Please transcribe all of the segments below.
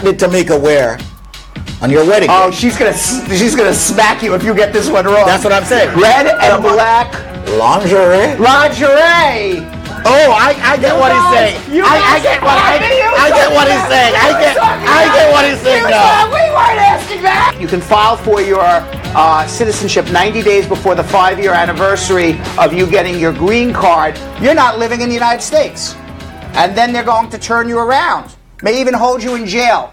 What did Tamika wear on your wedding day? Oh, she's gonna smack you if you get this one wrong. That's what I'm saying. Red and black lingerie. Lingerie. Oh, I get what he's saying. I get what he's saying. I get what he's saying now. We weren't asking that. You can file for your citizenship 90 days before the 5-year anniversary of you getting your green card. You're not living in the United States. And then they're going to turn you around. May even hold you in jail.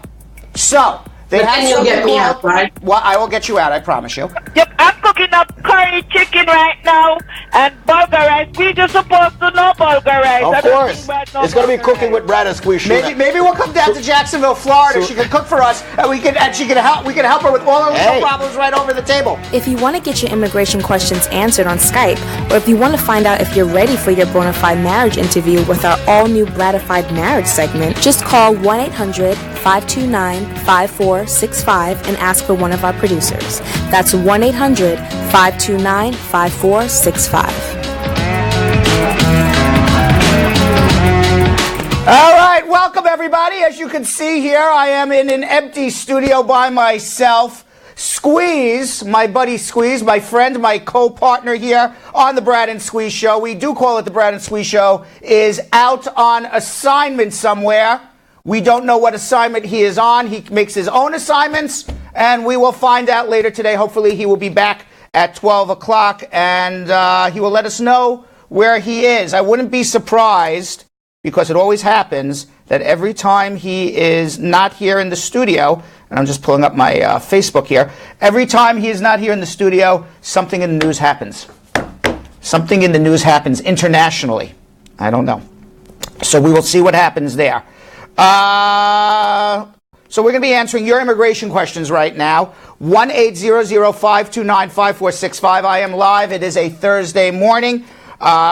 So, they have you'll get me out, right? Well, I will get you out, I promise you. Yep, I'm cooking up curry chicken right now and burger rice. We just supposed to know burger rice. Of course. It's going to be cooking with Brad and Squeeze. Maybe we'll come down to Jacksonville, Florida. She can cook for us, and we can help her with all her little problems right over the table. If you want to get your immigration questions answered on Skype, or if you want to find out if you're ready for your bona fide marriage interview with our all-new Bradified Marriage segment, just call 1-800-529-5465 and ask for one of our producers. That's 1-800-529-5465. All right, welcome everybody. As you can see here, I am in an empty studio by myself. Squeeze, my buddy Squeeze, my friend, my co-partner here on the Brad and Squeeze Show. We do call it the Brad and Squeeze Show, is out on assignment somewhere. We don't know what assignment he is on. He makes his own assignments, and we will find out later today. Hopefully he will be back at 12 o'clock, and he will let us know where he is. I wouldn't be surprised, because it always happens, that every time he is not here in the studio, and I'm just pulling up my Facebook here, every time he is not here in the studio, something in the news happens. Something in the news happens internationally. I don't know. So we will see what happens there. So we're going to be answering your immigration questions right now. 1-800-529-5465. I am live. It is a Thursday morning.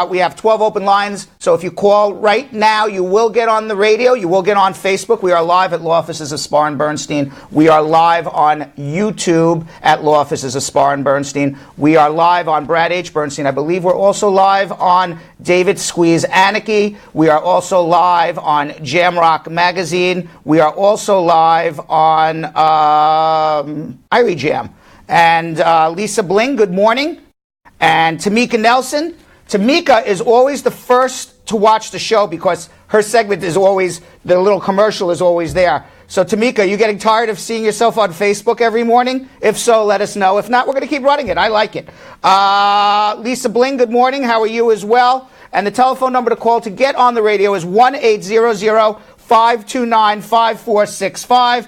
We have 12 open lines, so if you call right now, you will get on the radio. You will get on Facebook. We are live at Law Offices of Spar and Bernstein. We are live on YouTube at Law Offices of Spar and Bernstein. We are live on Brad H. Bernstein. I believe we're also live on David Squeeze Annakie. We are also live on Jamrock Magazine. We are also live on Irie Jam. And Lisa Bling, good morning. And Tamika Nelson. Tamika is always the first to watch the show because her segment is always, the little commercial is always there. So Tamika, you getting tired of seeing yourself on Facebook every morning? If so, let us know. If not, we're going to keep running it. I like it. Lisa Bling, good morning. How are you as well? And the telephone number to call to get on the radio is 1-800-529-5465.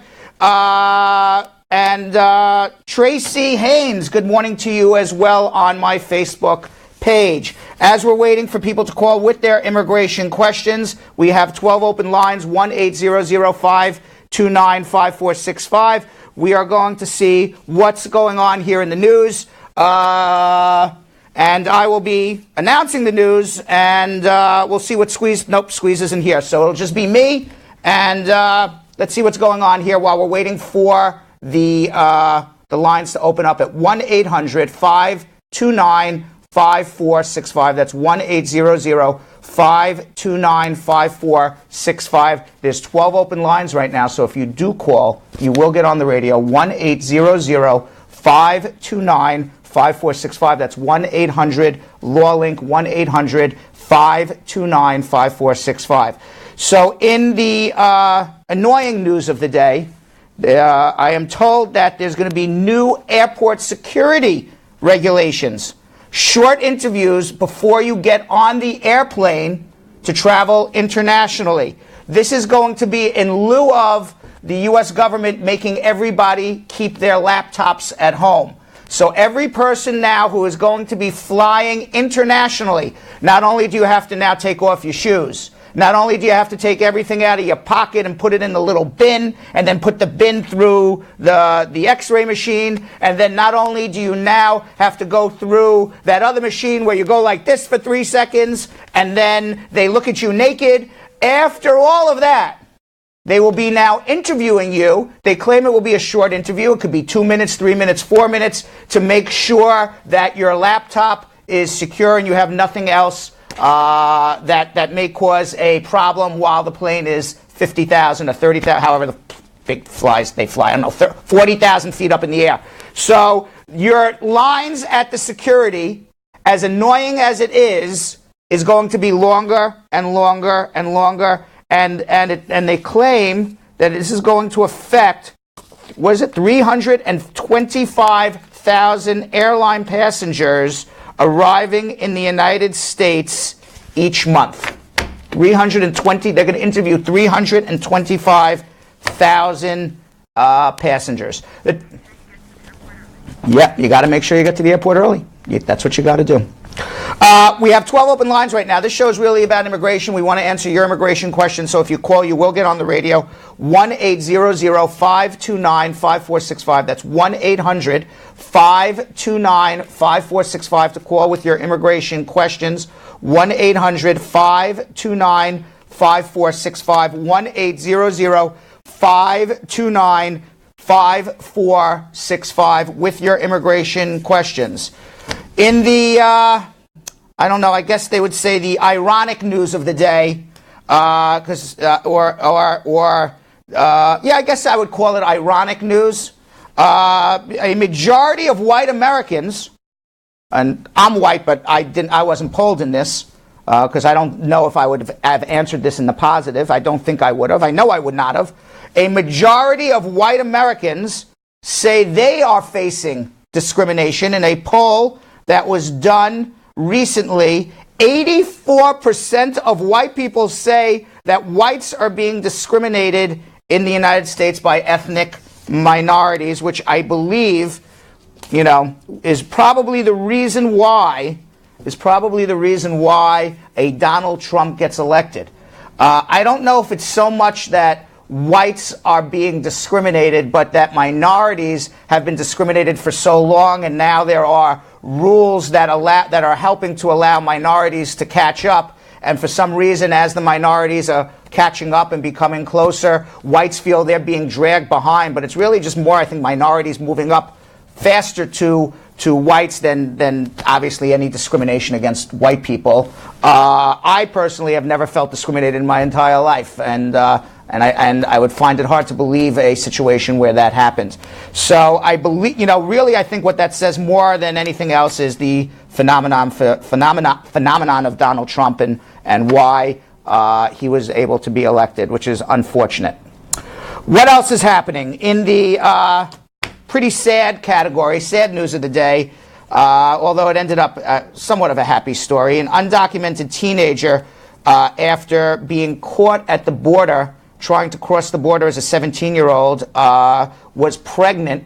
And Tracy Haynes, good morning to you as well on my Facebook page. As we're waiting for people to call with their immigration questions, we have 12 open lines, 1-800-529-5465. We are going to see what's going on here in the news. And I will be announcing the news, and we'll see what Squeeze isn't here. So it'll just be me, and let's see what's going on here while we're waiting for the lines to open up at 1-800-529-5465. That's 1-800-529-5465. There's 12 open lines right now, so if you do call, you will get on the radio. 1-800-529-5465. That's 1-800-LAW-LINK, 1-800-529-5465. So in the annoying news of the day, I am told that there's going to be new airport security regulations. Short interviews before you get on the airplane to travel internationally. This is going to be in lieu of the U.S. government making everybody keep their laptops at home. So every person now who is going to be flying internationally, not only do you have to now take off your shoes, not only do you have to take everything out of your pocket and put it in the little bin, and then put the bin through the x-ray machine, and then not only do you now have to go through that other machine where you go like this for 3 seconds, and then they look at you naked. After all of that, they will be now interviewing you. They claim it will be a short interview. It could be 2 minutes, 3 minutes, 4 minutes, to make sure that your laptop is secure and you have nothing else that may cause a problem while the plane is 50,000 or 30,000, however the big flies, they fly, I don't know, 40,000 feet up in the air. So your lines at the security, as annoying as it is going to be longer and longer and longer, and they claim that this is going to affect, what is it, 325,000 airline passengers arriving in the United States each month. 320, they're going to interview 325,000 passengers. Yep, you got to make sure you get to the airport early. That's what you got to do. We have 12 open lines right now. This show is really about immigration. We want to answer your immigration questions, so if you call, you will get on the radio. 1-800-529-5465. That's 1-800-529-5465 to call with your immigration questions. 1-800-529-5465. 1-800-529-5465 with your immigration questions. In the, I don't know, I guess they would say the ironic news of the day, I guess I would call it ironic news. A majority of white Americans, and I'm white, but I wasn't polled in this, because I don't know if I would have answered this in the positive. I don't think I would have. I know I would not have. A majority of white Americans say they are facing discrimination. In a poll that was done recently, 84% of white people say that whites are being discriminated in the United States by ethnic minorities, which I believe, is probably the reason why a Donald Trump gets elected. I don't know if it's so much that whites are being discriminated, but that minorities have been discriminated for so long, and now there are rules that are helping to allow minorities to catch up. And for some reason, as the minorities are catching up and becoming closer, whites feel they're being dragged behind. But it's really just more, I think, minorities moving up faster to whites than obviously any discrimination against white people. I personally have never felt discriminated in my entire life, and I would find it hard to believe a situation where that happened. So I believe, really, I think what that says more than anything else is the phenomenon of Donald Trump and why he was able to be elected, which is unfortunate. What else is happening in the pretty sad category, sad news of the day, although it ended up somewhat of a happy story? An undocumented teenager, after being caught at the border trying to cross the border as a 17-year-old, was pregnant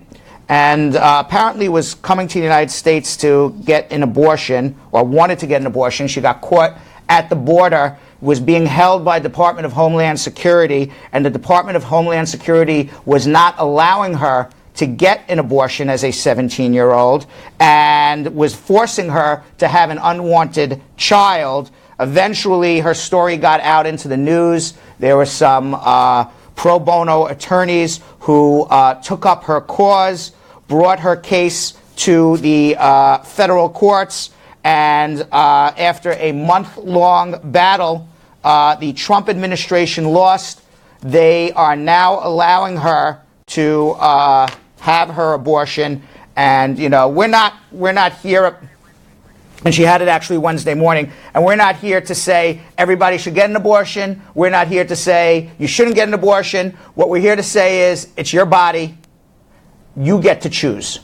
and apparently was coming to the United States to get an abortion, or wanted to get an abortion. She got caught at the border, was being held by Department of Homeland Security, and the Department of Homeland Security was not allowing her to get an abortion as a 17-year-old and was forcing her to have an unwanted child. Eventually, her story got out into the news. There were some pro bono attorneys who took up her cause, brought her case to the federal courts, and after a month-long battle, the Trump administration lost. They are now allowing her to have her abortion, and we're not here. And she had it actually Wednesday morning. And we're not here to say everybody should get an abortion. We're not here to say you shouldn't get an abortion. What we're here to say is it's your body. You get to choose.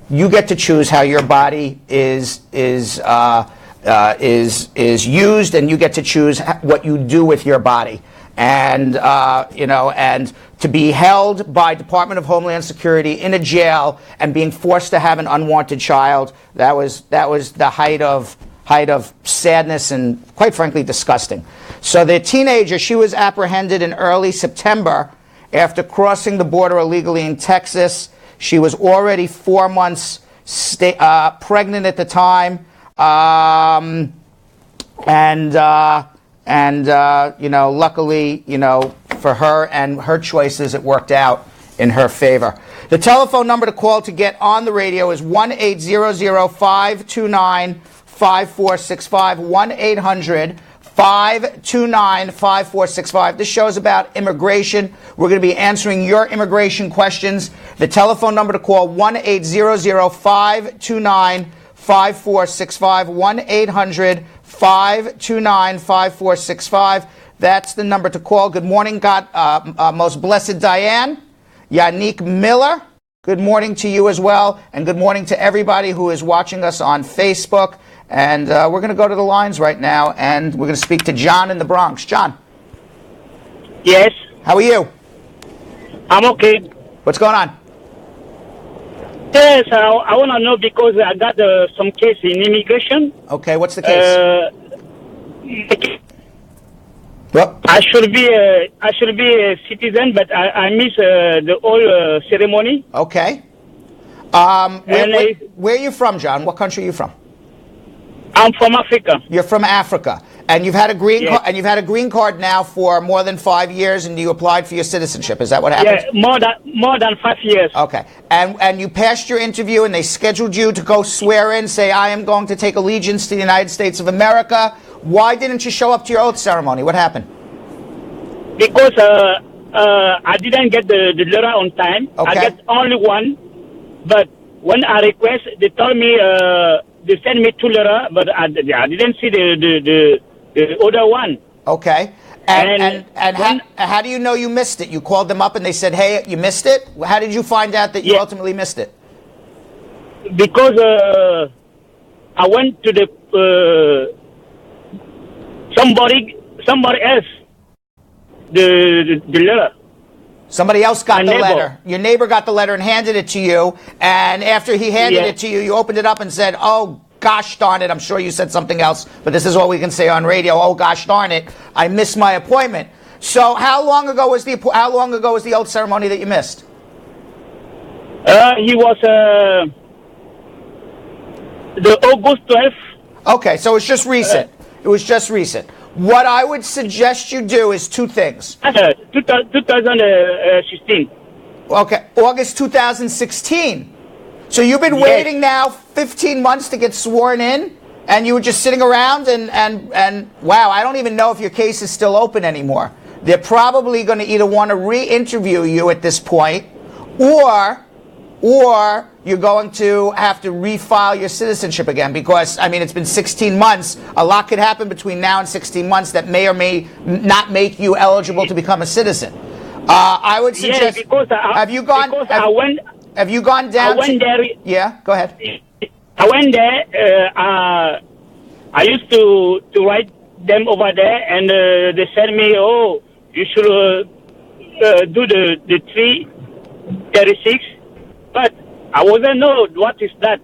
You get to choose how your body is used, and you get to choose what you do with your body. And and to be held by Department of Homeland Security in a jail and being forced to have an unwanted child, that was the height of sadness and, quite frankly, disgusting. So the teenager, she was apprehended in early September after crossing the border illegally in Texas. She was already 4 months pregnant at the time, luckily, for her and her choices, it worked out in her favor. The telephone number to call to get on the radio is 1-800-529-5465, 529-5465. This show is about immigration. We're going to be answering your immigration questions. The telephone number to call, 1-800-529-5465, 1-800-529-5465. That's the number to call. Good morning, God, Most Blessed Diane. Yannick Miller, good morning to you as well. And good morning to everybody who is watching us on Facebook. And we're going to go to the lines right now, and we're going to speak to John in the Bronx. John. Yes. How are you? I'm okay. What's going on? Yes, I want to know because I got some case in immigration. Okay, what's the case? Well, I should be a citizen, but I miss the whole ceremony. okay. Where are you from, John? What country are you from? I'm from Africa. You're from Africa, and you've had a green Yes. card, and you've had a green card now for more than 5 years, and you applied for your citizenship. Is that what happened? Yeah, more than 5 years. Okay, and you passed your interview, and they scheduled you to go swear in, say, I am going to take allegiance to the United States of America. Why didn't you show up to your oath ceremony? What happened? Because I didn't get the letter on time. Okay. I get only one, but when I request, they told me they sent me 2 letters, but I didn't see the other one. Okay. And how do you know you missed it? You called them up and they said, hey, you missed it? How did you find out that you ultimately missed it? Because I went to the somebody else the letter. Somebody else got My the neighbor. letter. Your neighbor got the letter and handed it to you. And after he handed it to you, you opened it up and said, oh, gosh darn it. I'm sure you said something else, but this is all we can say on radio. Oh, gosh darn it. I missed my appointment. So how long ago was the oath ceremony that you missed? He was the August 12th. Okay, so it's just recent. It was just recent. What I would suggest you do is 2 things. 2016. Okay, August 2016. So you've been waiting now 15 months to get sworn in, and you were just sitting around and wow, I don't even know if your case is still open anymore. They're probably going to either want to re-interview you at this point, or you're going to have to refile your citizenship again because, I mean, it's been 16 months. A lot could happen between now and 16 months that may or may not make you eligible to become a citizen. I would suggest, have you gone down? I went there. Yeah, go ahead. I went there. I used to write them over there, and they said me, oh, you should do the 336. But I wasn't know what is that.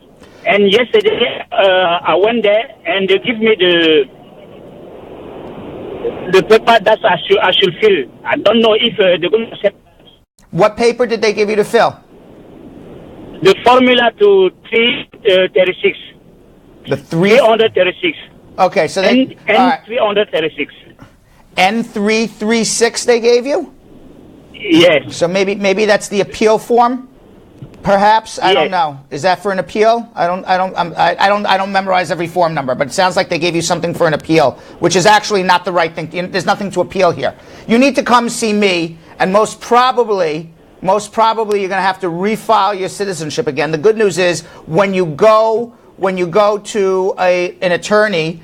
And yesterday I went there and they give me the paper that I should fill. I don't know if they're going to accept. What paper did they give you to fill? The formula to 336. The 336. Okay, so they and 336. N336 they gave you? Yes. So maybe that's the appeal form. Perhaps I don't know. Is that for an appeal? I don't memorize every form number, but it sounds like they gave you something for an appeal, which is actually not the right thing. There's nothing to appeal here. You need to come see me, and most probably you're going to have to refile your citizenship again. The good news is when you go to an attorney,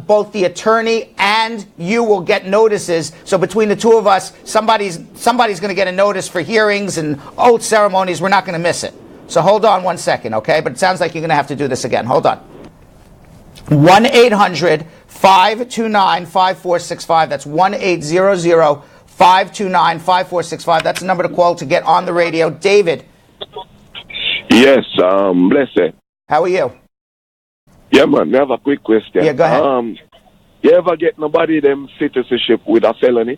both the attorney and you will get notices. So between the two of us, somebody's going to get a notice for hearings and oath ceremonies. We're not going to miss it. So hold on 1 second, okay? But it sounds like you're going to have to do this again. Hold on. 1-800-529-5465. That's 1-800-529-5465. That's the number to call to get on the radio. David. Yes, blessed. How are you? Yeah, man, I have a quick question. Yeah, go ahead. You ever get nobody them citizenship with a felony?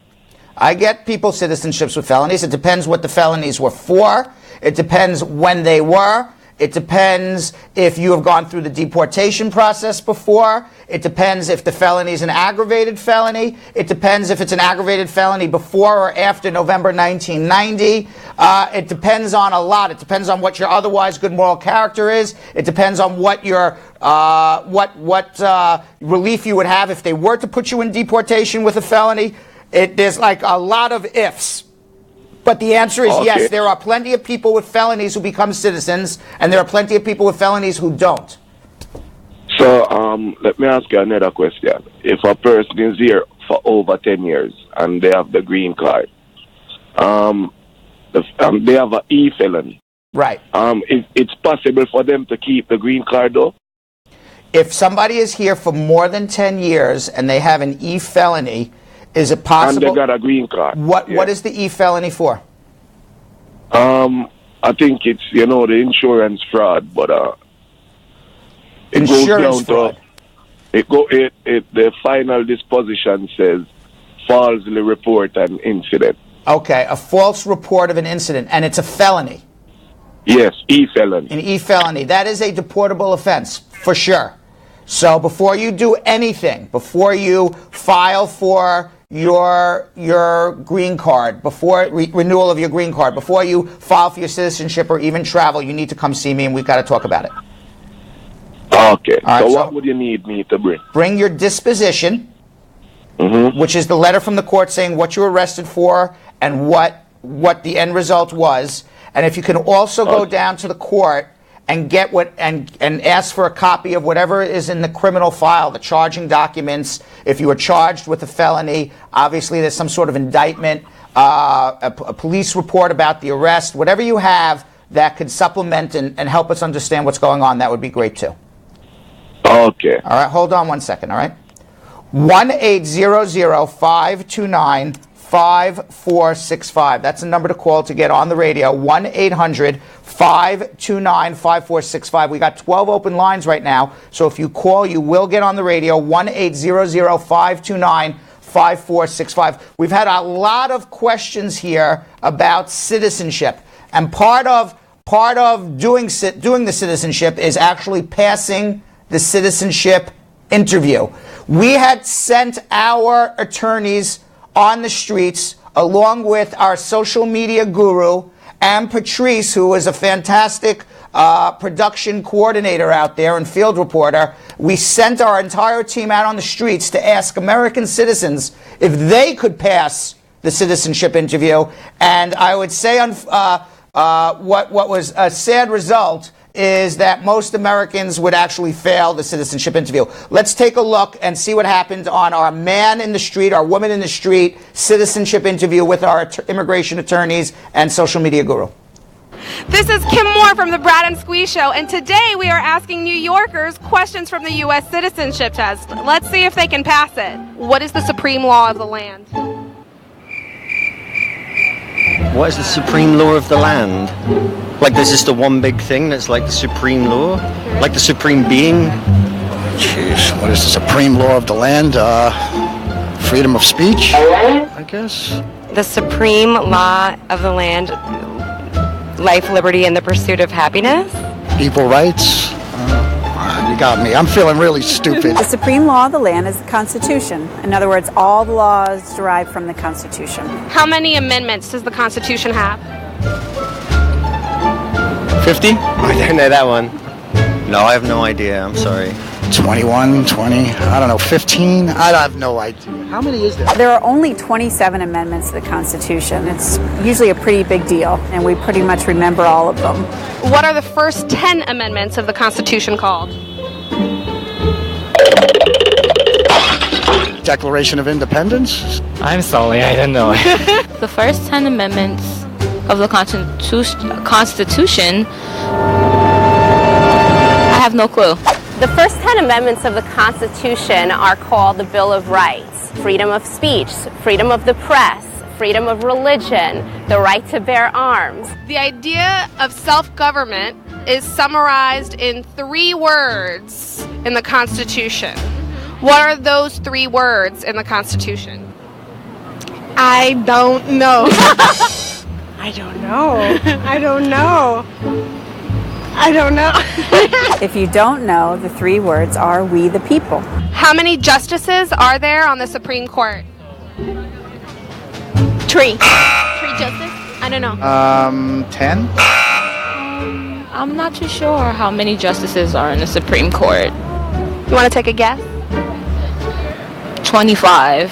I get people citizenships with felonies. It depends what the felonies were for. It depends when they were. It depends if you have gone through the deportation process before. It depends if the felony is an aggravated felony. It depends if it's an aggravated felony before or after November 1990. It depends on a lot. It depends on what your otherwise good moral character is. It depends on what your relief you would have if they were to put you in deportation with a felony. There's like a lot of ifs. But the answer is yes, there are plenty of people with felonies who become citizens, and there are plenty of people with felonies who don't. So, let me ask you another question. If a person is here for over 10 years and they have the green card, they have an E-felony. Right. It's possible for them to keep the green card, though? If somebody is here for more than 10 years and they have an E-felony, is it possible? And they got a green card. What is the E-felony for? I think it's, the insurance fraud, but it insurance goes down fraud. The final disposition says falsely report an incident. Okay, a false report of an incident, and it's a felony. Yes, E-felony. An E-felony. That is a deportable offense, for sure. So before you do anything, before you file for your green card, before renewal of your green card, before you file for your citizenship or even travel, you need to come see me and we've got to talk about it. Okay. All right, so what would you need me to bring? Bring your disposition, which is the letter from the court saying what you were arrested for and what the end result was. And if you can also go down to the court and get and ask for a copy of whatever is in the criminal file, the charging documents. If you were charged with a felony, obviously there's some sort of indictment, a police report about the arrest, whatever you have that could supplement and help us understand what's going on, that would be great too. Okay. All right, hold on one second, all right? 1-800-529-5465. That's the number to call to get on the radio. 1-800-529-5465. We got 12 open lines right now, so if you call, you will get on the radio. 1-800-529-5465. We've had a lot of questions here about citizenship, and part of doing the citizenship is actually passing the citizenship interview. We had sent our attorneys on the streets along with our social media guru and Patrice, who is a fantastic production coordinator out there and field reporter. We sent our entire team out on the streets to ask American citizens if they could pass the citizenship interview. And I would say what was a sad result is that most Americans would actually fail the citizenship interview. Let's take a look and see what happened on our man in the street, our woman in the street citizenship interview with our immigration attorneys and social media guru. This is Kim Moore from the Brad and Squeeze Show, and today we are asking New Yorkers questions from the U.S. citizenship test. Let's see if they can pass it. What is the supreme law of the land? What is the supreme law of the land? Like, there's just the one big thing that's like the supreme law? Like the supreme being? Jeez, what is the supreme law of the land? Freedom of speech, I guess. The supreme law of the land, life, liberty, and the pursuit of happiness. Equal rights. You got me. I'm feeling really stupid. The supreme law of the land is the Constitution. In other words, all the laws derive from the Constitution. How many amendments does the Constitution have? 50? I don't know that one. No, I have no idea. I'm sorry. 21, 20, I don't know, 15? I have no idea. How many is there? There are only 27 amendments to the Constitution. It's usually a pretty big deal, and we pretty much remember all of them. What are the first 10 amendments of the Constitution called? Declaration of Independence? I'm sorry, I don't know. The first 10 amendments of the Constitution, I have no clue. The first 10 amendments of the Constitution are called the Bill of Rights: freedom of speech, freedom of the press, freedom of religion, the right to bear arms. The idea of self-government is summarized in 3 words in the Constitution. What are those 3 words in the Constitution? I don't know. I don't know. I don't know. If you don't know, the 3 words are "we the people." How many justices are there on the Supreme Court? 3 justices? I don't know. 10? I'm not too sure how many justices are in the Supreme Court. You want to take a guess? 25.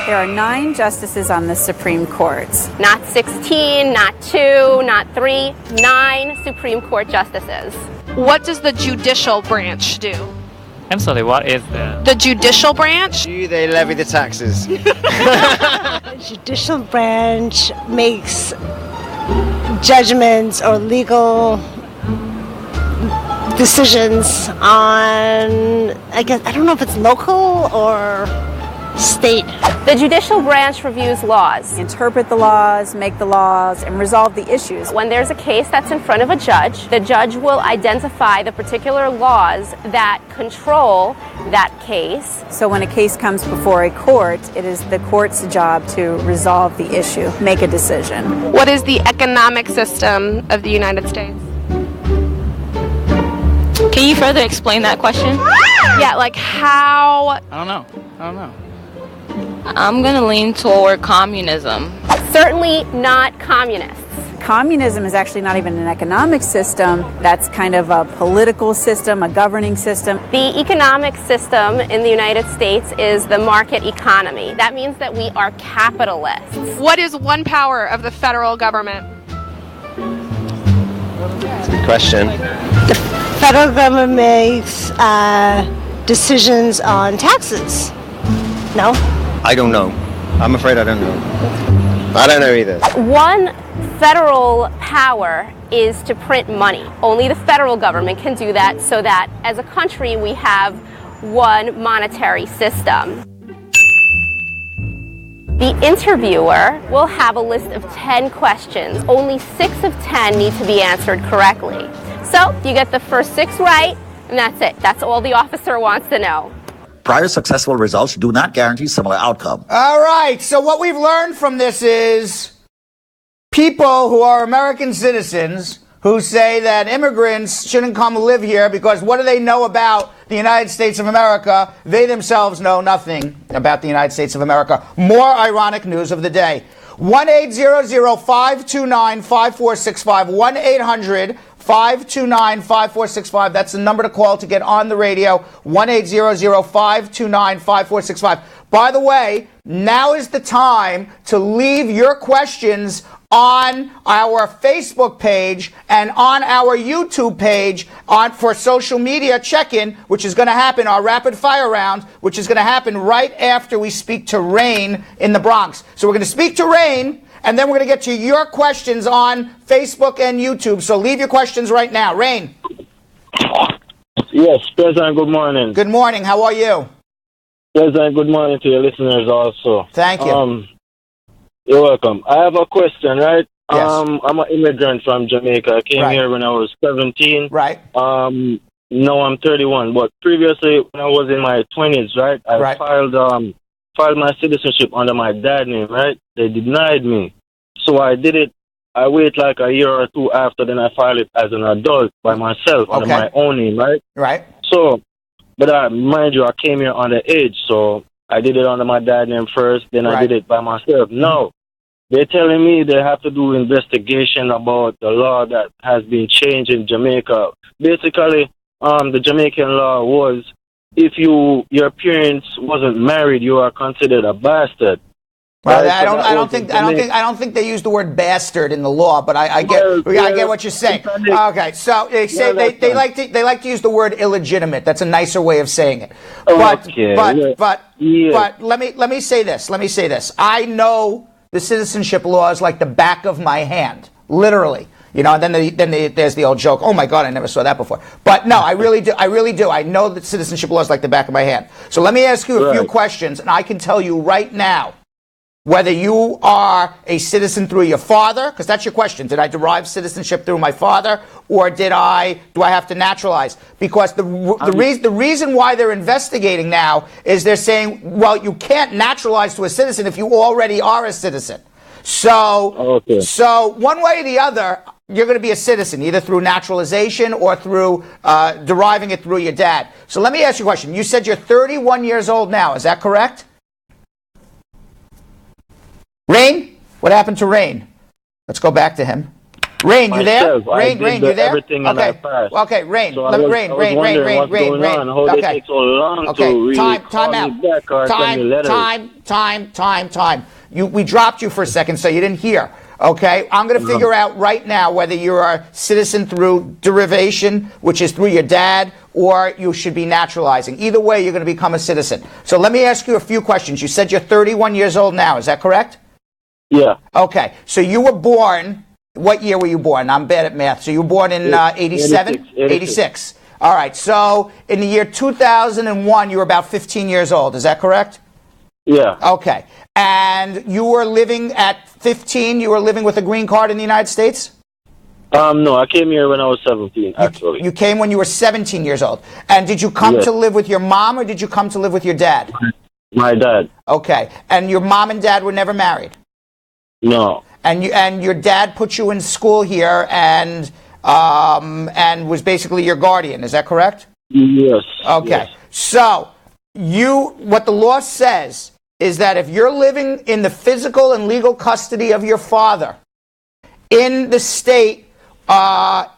There are 9 justices on the Supreme Court. Not 16, not 2, not 3, 9 Supreme Court justices. What does the judicial branch do? I'm sorry, what is that? The judicial branch? They levy the taxes. The judicial branch makes judgments or legal decisions on, I don't know if it's local or state. The judicial branch reviews laws, Interpret the laws, make the laws, and resolve the issues. When there's a case that's in front of a judge, the judge will identify the particular laws that control that case. So when a case comes before a court, it is the court's job to resolve the issue, make a decision. What is the economic system of the United States? Can you further explain that question? Yeah, like how... I don't know. I'm gonna lean toward communism. Certainly not communists. Communism is actually not even an economic system. That's kind of a political system, a governing system. The economic system in the United States is the market economy. That means that we are capitalists. What is one power of the federal government? That's a good question. The federal government makes decisions on taxes. No? I don't know. I'm afraid I don't know. I don't know either. One federal power is to print money. Only the federal government can do that, so that as a country we have one monetary system. The interviewer will have a list of 10 questions. Only 6 of 10 need to be answered correctly. So you get the first 6 right, and that's it. That's all the officer wants to know. Prior successful results do not guarantee similar outcome. All right, so what we've learned from this is people who are American citizens who say that immigrants shouldn't come live here because what do they know about the United States of America? They themselves know nothing about the United States of America. More ironic news of the day. 1-800-529-5465. 1-800-529-5465. That's the number to call to get on the radio. 1-800-529-5465. By the way, now is the time to leave your questions on our Facebook page and on our YouTube page for social media check-in, which is going to happen, our rapid fire round, which is going to happen right after we speak to Rain in the Bronx. So we're going to speak to Rain, and then we're going to get to your questions on Facebook and YouTube. So leave your questions right now. Rain. Yes, President, good morning. Good morning. How are you? President, good morning to your listeners also. Thank you. You're welcome. I have a question, right? Yes. I'm an immigrant from Jamaica. I came here when I was 17. Right. Now I'm 31. But previously, when I was in my 20s, right, I filed my citizenship under my dad's name, right? They denied me. So I did it. I wait like a year or two after, then I filed it as an adult by myself under my own name, right? Right. So, but mind you, I came here underage, so I did it under my dad's name first, then I did it by myself. No. They're telling me they have to do investigation about the law that has been changed in Jamaica. Basically, the Jamaican law was if your parents wasn't married, you are considered a bastard. Well, I don't think they use the word bastard in the law, but I get what you're saying. Okay, so they say they like to use the word illegitimate. That's a nicer way of saying it. But let me say this. I know the citizenship law is like the back of my hand, literally. You know, and then there's the old joke. Oh my God, I never saw that before. But no, I really do. I know that citizenship law is like the back of my hand. So let me ask you a few questions, and I can tell you right now whether you are a citizen through your father, because that's your question. Did I derive citizenship through my father, or do I have to naturalize? Because the reason why they're investigating now is they're saying, well, you can't naturalize to a citizen if you already are a citizen. So one way or the other, you're going to be a citizen, either through naturalization or through deriving it through your dad. So let me ask you a question. You said you're 31 years old now. Is that correct? Rain? What happened to Rain? Let's go back to him. Rain, you there? Rain, you there? Everything okay. Okay, Rain. Let me Rain. Okay. Time. We dropped you for a second, so you didn't hear. Okay, I'm going to figure out right now whether you're a citizen through derivation, which is through your dad, or you should be naturalizing. Either way, you're going to become a citizen. So let me ask you a few questions. You said you're 31 years old now. Is that correct? Yeah. Okay, so you were born. What year were you born? I'm bad at math. So you were born in 87? 86. All right. So in the year 2001, you were about 15 years old. Is that correct? Yeah. Okay. And you were living at 15, you were living with a green card in the United States? No, I came here when I was 17, actually. You came when you were 17 years old. And did you come to live with your mom or did you come to live with your dad? My dad. Okay. And your mom and dad were never married? No. And your dad put you in school here and was basically your guardian. Is that correct? Yes. Okay. Yes. So what the law says is that if you're living in the physical and legal custody of your father in the state,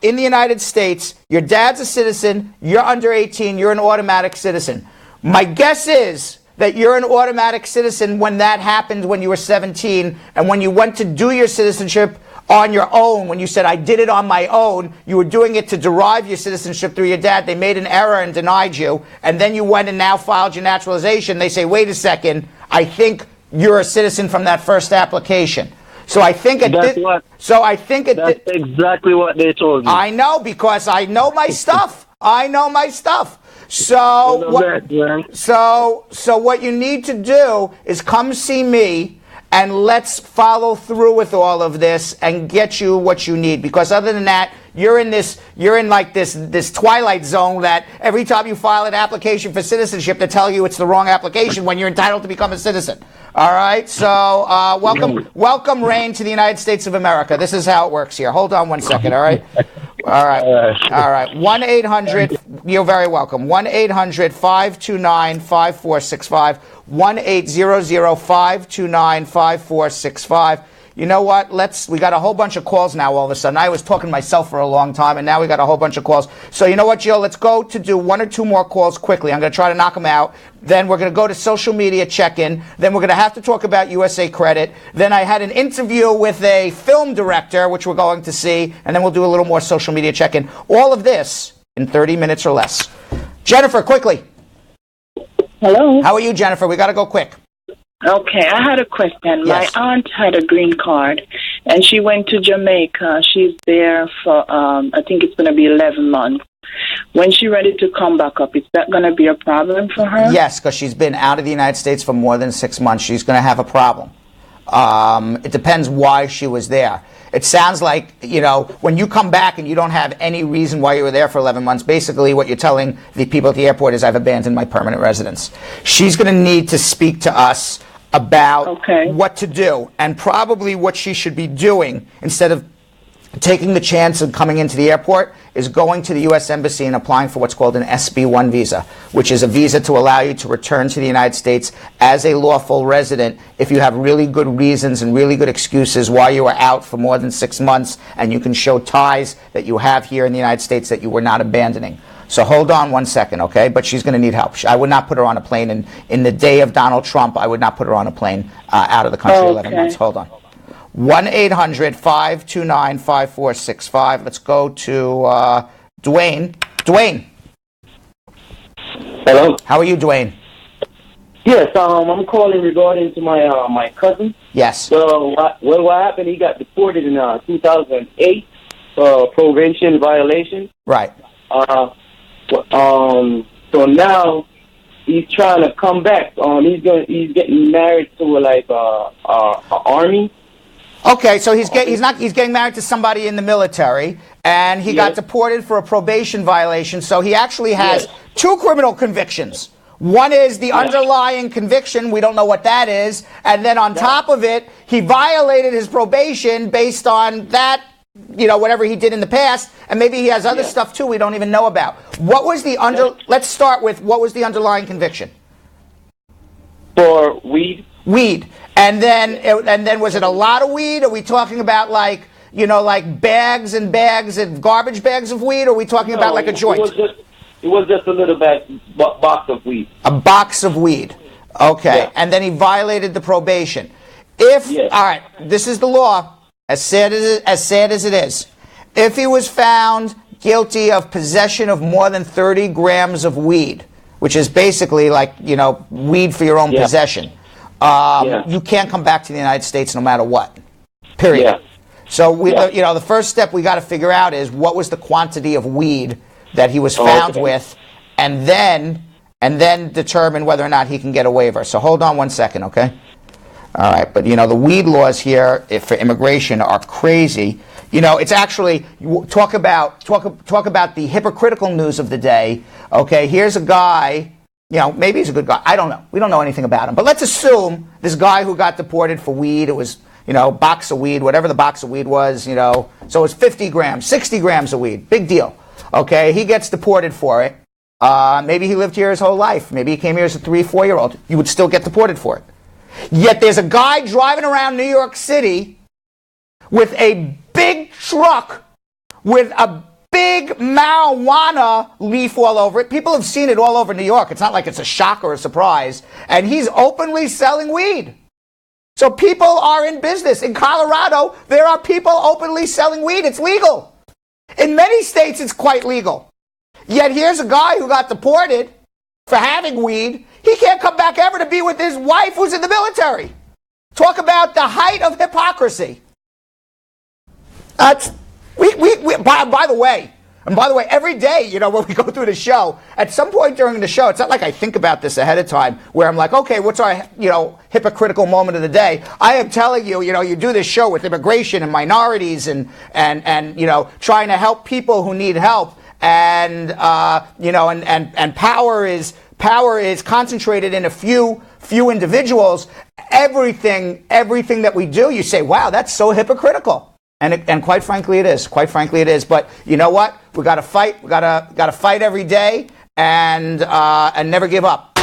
in the United States, your dad's a citizen, you're under 18, you're an automatic citizen. My guess is that you're an automatic citizen when that happened when you were 17, and when you went to do your citizenship on your own, when you said, I did it on my own, you were doing it to derive your citizenship through your dad. They made an error and denied you, and then you went and now filed your naturalization. They say, wait a second, I think you're a citizen from that first application. So I think that's exactly what they told me. I know, because I know my stuff. I know my stuff. So what you need to do is come see me, and let's follow through with all of this and get you what you need. Because other than that, you're in this twilight zone that every time you file an application for citizenship, they tell you it's the wrong application when you're entitled to become a citizen. All right. So welcome, Rain, to the United States of America. This is how it works here. Hold on one second. All right. All right. 1-800. You're very welcome. 1-800-529-5465. 1-800-529-5465. You know what? We got a whole bunch of calls now all of a sudden. I was talking to myself for a long time, and now we got a whole bunch of calls. So you know what, Jill? Let's go to do one or two more calls quickly. I'm going to try to knock them out. Then we're going to go to social media check-in. Then we're going to have to talk about USA Credit. Then I had an interview with a film director, which we're going to see, and then we'll do a little more social media check-in. All of this in 30 minutes or less. Jennifer, quickly. Hello. How are you, Jennifer? We got to go quick. Okay, I had a question. Yes. My aunt had a green card, and she went to Jamaica. She's there for, I think it's going to be 11 months. When she's ready to come back up, is that going to be a problem for her? Yes, because she's been out of the United States for more than 6 months. She's going to have a problem. It depends why she was there. It sounds like, when you come back and you don't have any reason why you were there for 11 months, basically what you're telling the people at the airport is, I've abandoned my permanent residence. She's going to need to speak to us about what to do, and probably what she should be doing instead of taking the chance of coming into the airport is going to the U.S. Embassy and applying for what's called an SB1 visa, which is a visa to allow you to return to the United States as a lawful resident if you have really good reasons and really good excuses why you were out for more than 6 months, and you can show ties that you have here in the United States that you were not abandoning. So hold on one second, okay? But she's going to need help. I would not put her on a plane. In the day of Donald Trump, I would not put her on a plane out of the country 11 months. Hold on. 1-800-529-5465. Let's go to DUANE. DUANE. Hello. How are you, DUANE? Yes, I'm calling regarding to my my cousin. Yes. So what happened? He got deported in 2008 for probation violation. Right. So now he's trying to come back. He's getting married to army. Okay, so he's getting married to somebody in the military, and he got deported for a probation violation. So he actually has 2 criminal convictions. One is the underlying conviction. We don't know what that is. And then on top of it, he violated his probation based on that whatever he did in the past, and maybe he has other stuff too we don't even know about. What was the let's start with what was the underlying conviction? For weed. Weed. And then was it a lot of weed? Are we talking about like bags and bags and garbage bags of weed? Or are we talking about like a joint? It was just a little box of weed. A box of weed. Okay. Yeah. And then he violated the probation. All right, this is the law, as sad as it is. If he was found guilty of possession of more than 30 grams of weed, which is basically like, weed for your own possession, you can't come back to the United States no matter what. Period. Yeah. So the first step we got to figure out is what was the quantity of weed that he was found with, and then determine whether or not he can get a waiver. So hold on 1 second, okay? All right, but the weed laws here for immigration are crazy. It's actually talk about the hypocritical news of the day. Okay, here's a guy. Maybe he's a good guy. I don't know. We don't know anything about him. But let's assume this guy who got deported for weed. It was box of weed, whatever the box of weed was. So it was 50 grams, 60 grams of weed. Big deal. Okay, he gets deported for it. Maybe he lived here his whole life. Maybe he came here as a 3-4-year-old. You would still get deported for it. Yet there's a guy driving around New York City with a big truck with a big marijuana leaf all over it. People have seen it all over New York. It's not like it's a shock or a surprise. And he's openly selling weed. So people are in business. In Colorado, there are people openly selling weed. It's legal. In many states, it's quite legal. Yet here's a guy who got deported for having weed. He can't come back ever to be with his wife who's in the military. Talk about the height of hypocrisy. By the way, every day, when we go through the show, at some point during the show, it's not like I think about this ahead of time, where I'm like, okay, what's our, hypocritical moment of the day? I am telling you, you do this show with immigration and minorities and trying to help people who need help, and power is concentrated in a few individuals. Everything that we do, you say, wow, that's so hypocritical. And quite frankly, it is. But you know what? We got to fight. We got to fight every day and never give up.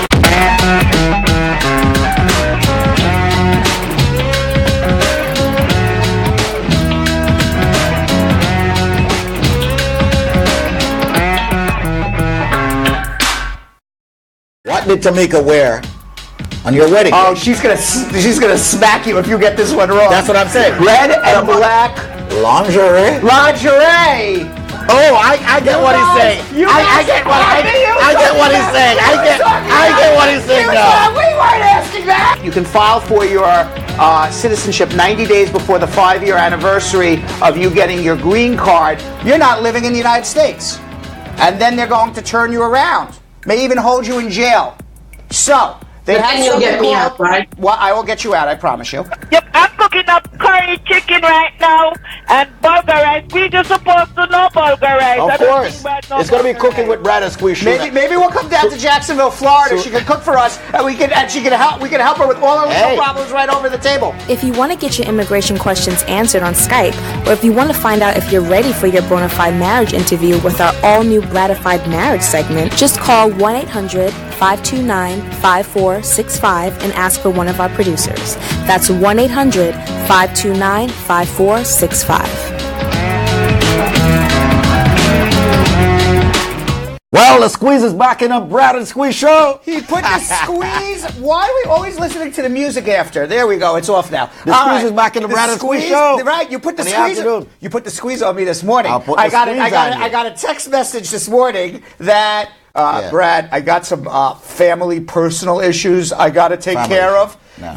What did Tamika wear on your wedding day? Oh, she's gonna smack you if you get this one wrong. That's what I'm saying. Red and black lingerie. Oh, I get what he's saying. I get what he's saying. I get what he's saying. No, we weren't asking that. You can file for your citizenship 90 days before the 5-year anniversary of you getting your green card. You're not living in the United States, and then they're going to turn you around. May even hold you in jail. So they have you'll get me out, right? Well, I will get you out. I promise you. Yep, I'm cooking up curry chicken right now and burger rice. We just supposed to know burger rice. Of course, it's going to be cooking with Brad and Squeeze. Maybe we'll come down to Jacksonville, Florida. She can cook for us, and we can help. We can help her with all our legal problems right over the table. If you want to get your immigration questions answered on Skype, or if you want to find out if you're ready for your bona fide marriage interview with our all-new Bratified marriage segment, just call 1-800-529-5465 and ask for one of our producers. That's 1-800-529-5465. Well, the Squeeze is back in a Brad and Squeeze show. He put the squeeze. Why are we always listening to the music after? There we go. It's off now. The Squeeze is back in the Brad and Squeeze show. Right. You put the squeeze. You put the squeeze on me this morning. I got a text message this morning that Brad, I got some family personal issues I got to take care of. No.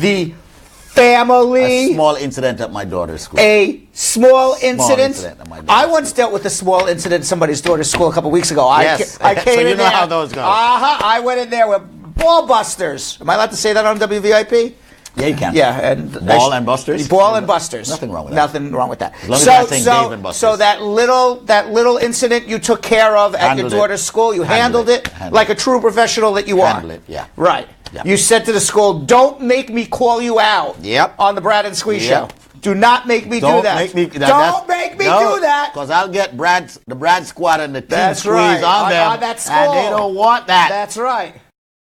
A small incident at my daughter's school. A small incident at my daughter's I once dealt with a small incident at somebody's daughter's school a couple weeks ago. Yes. I came so you in know there. how those go. I went in there with ball busters. Am I allowed to say that on WVIP? Yeah, you can. Yeah, and ball and busters. Ball and busters. Nothing wrong with that. Nothing wrong with that. As long as you're not saying Dave and Busters. So that little incident you took care of at your daughter's school, you handled it like a true professional that you are. Handle it, yeah. Right. Yep. You said to the school, "Don't make me call you out." Yep. On the Brad and Squeeze show. Do not make me do that. Don't make me do that. Because I'll get the Brad Squad and the team That's squeeze right. on them, That's and they don't want that. That's right.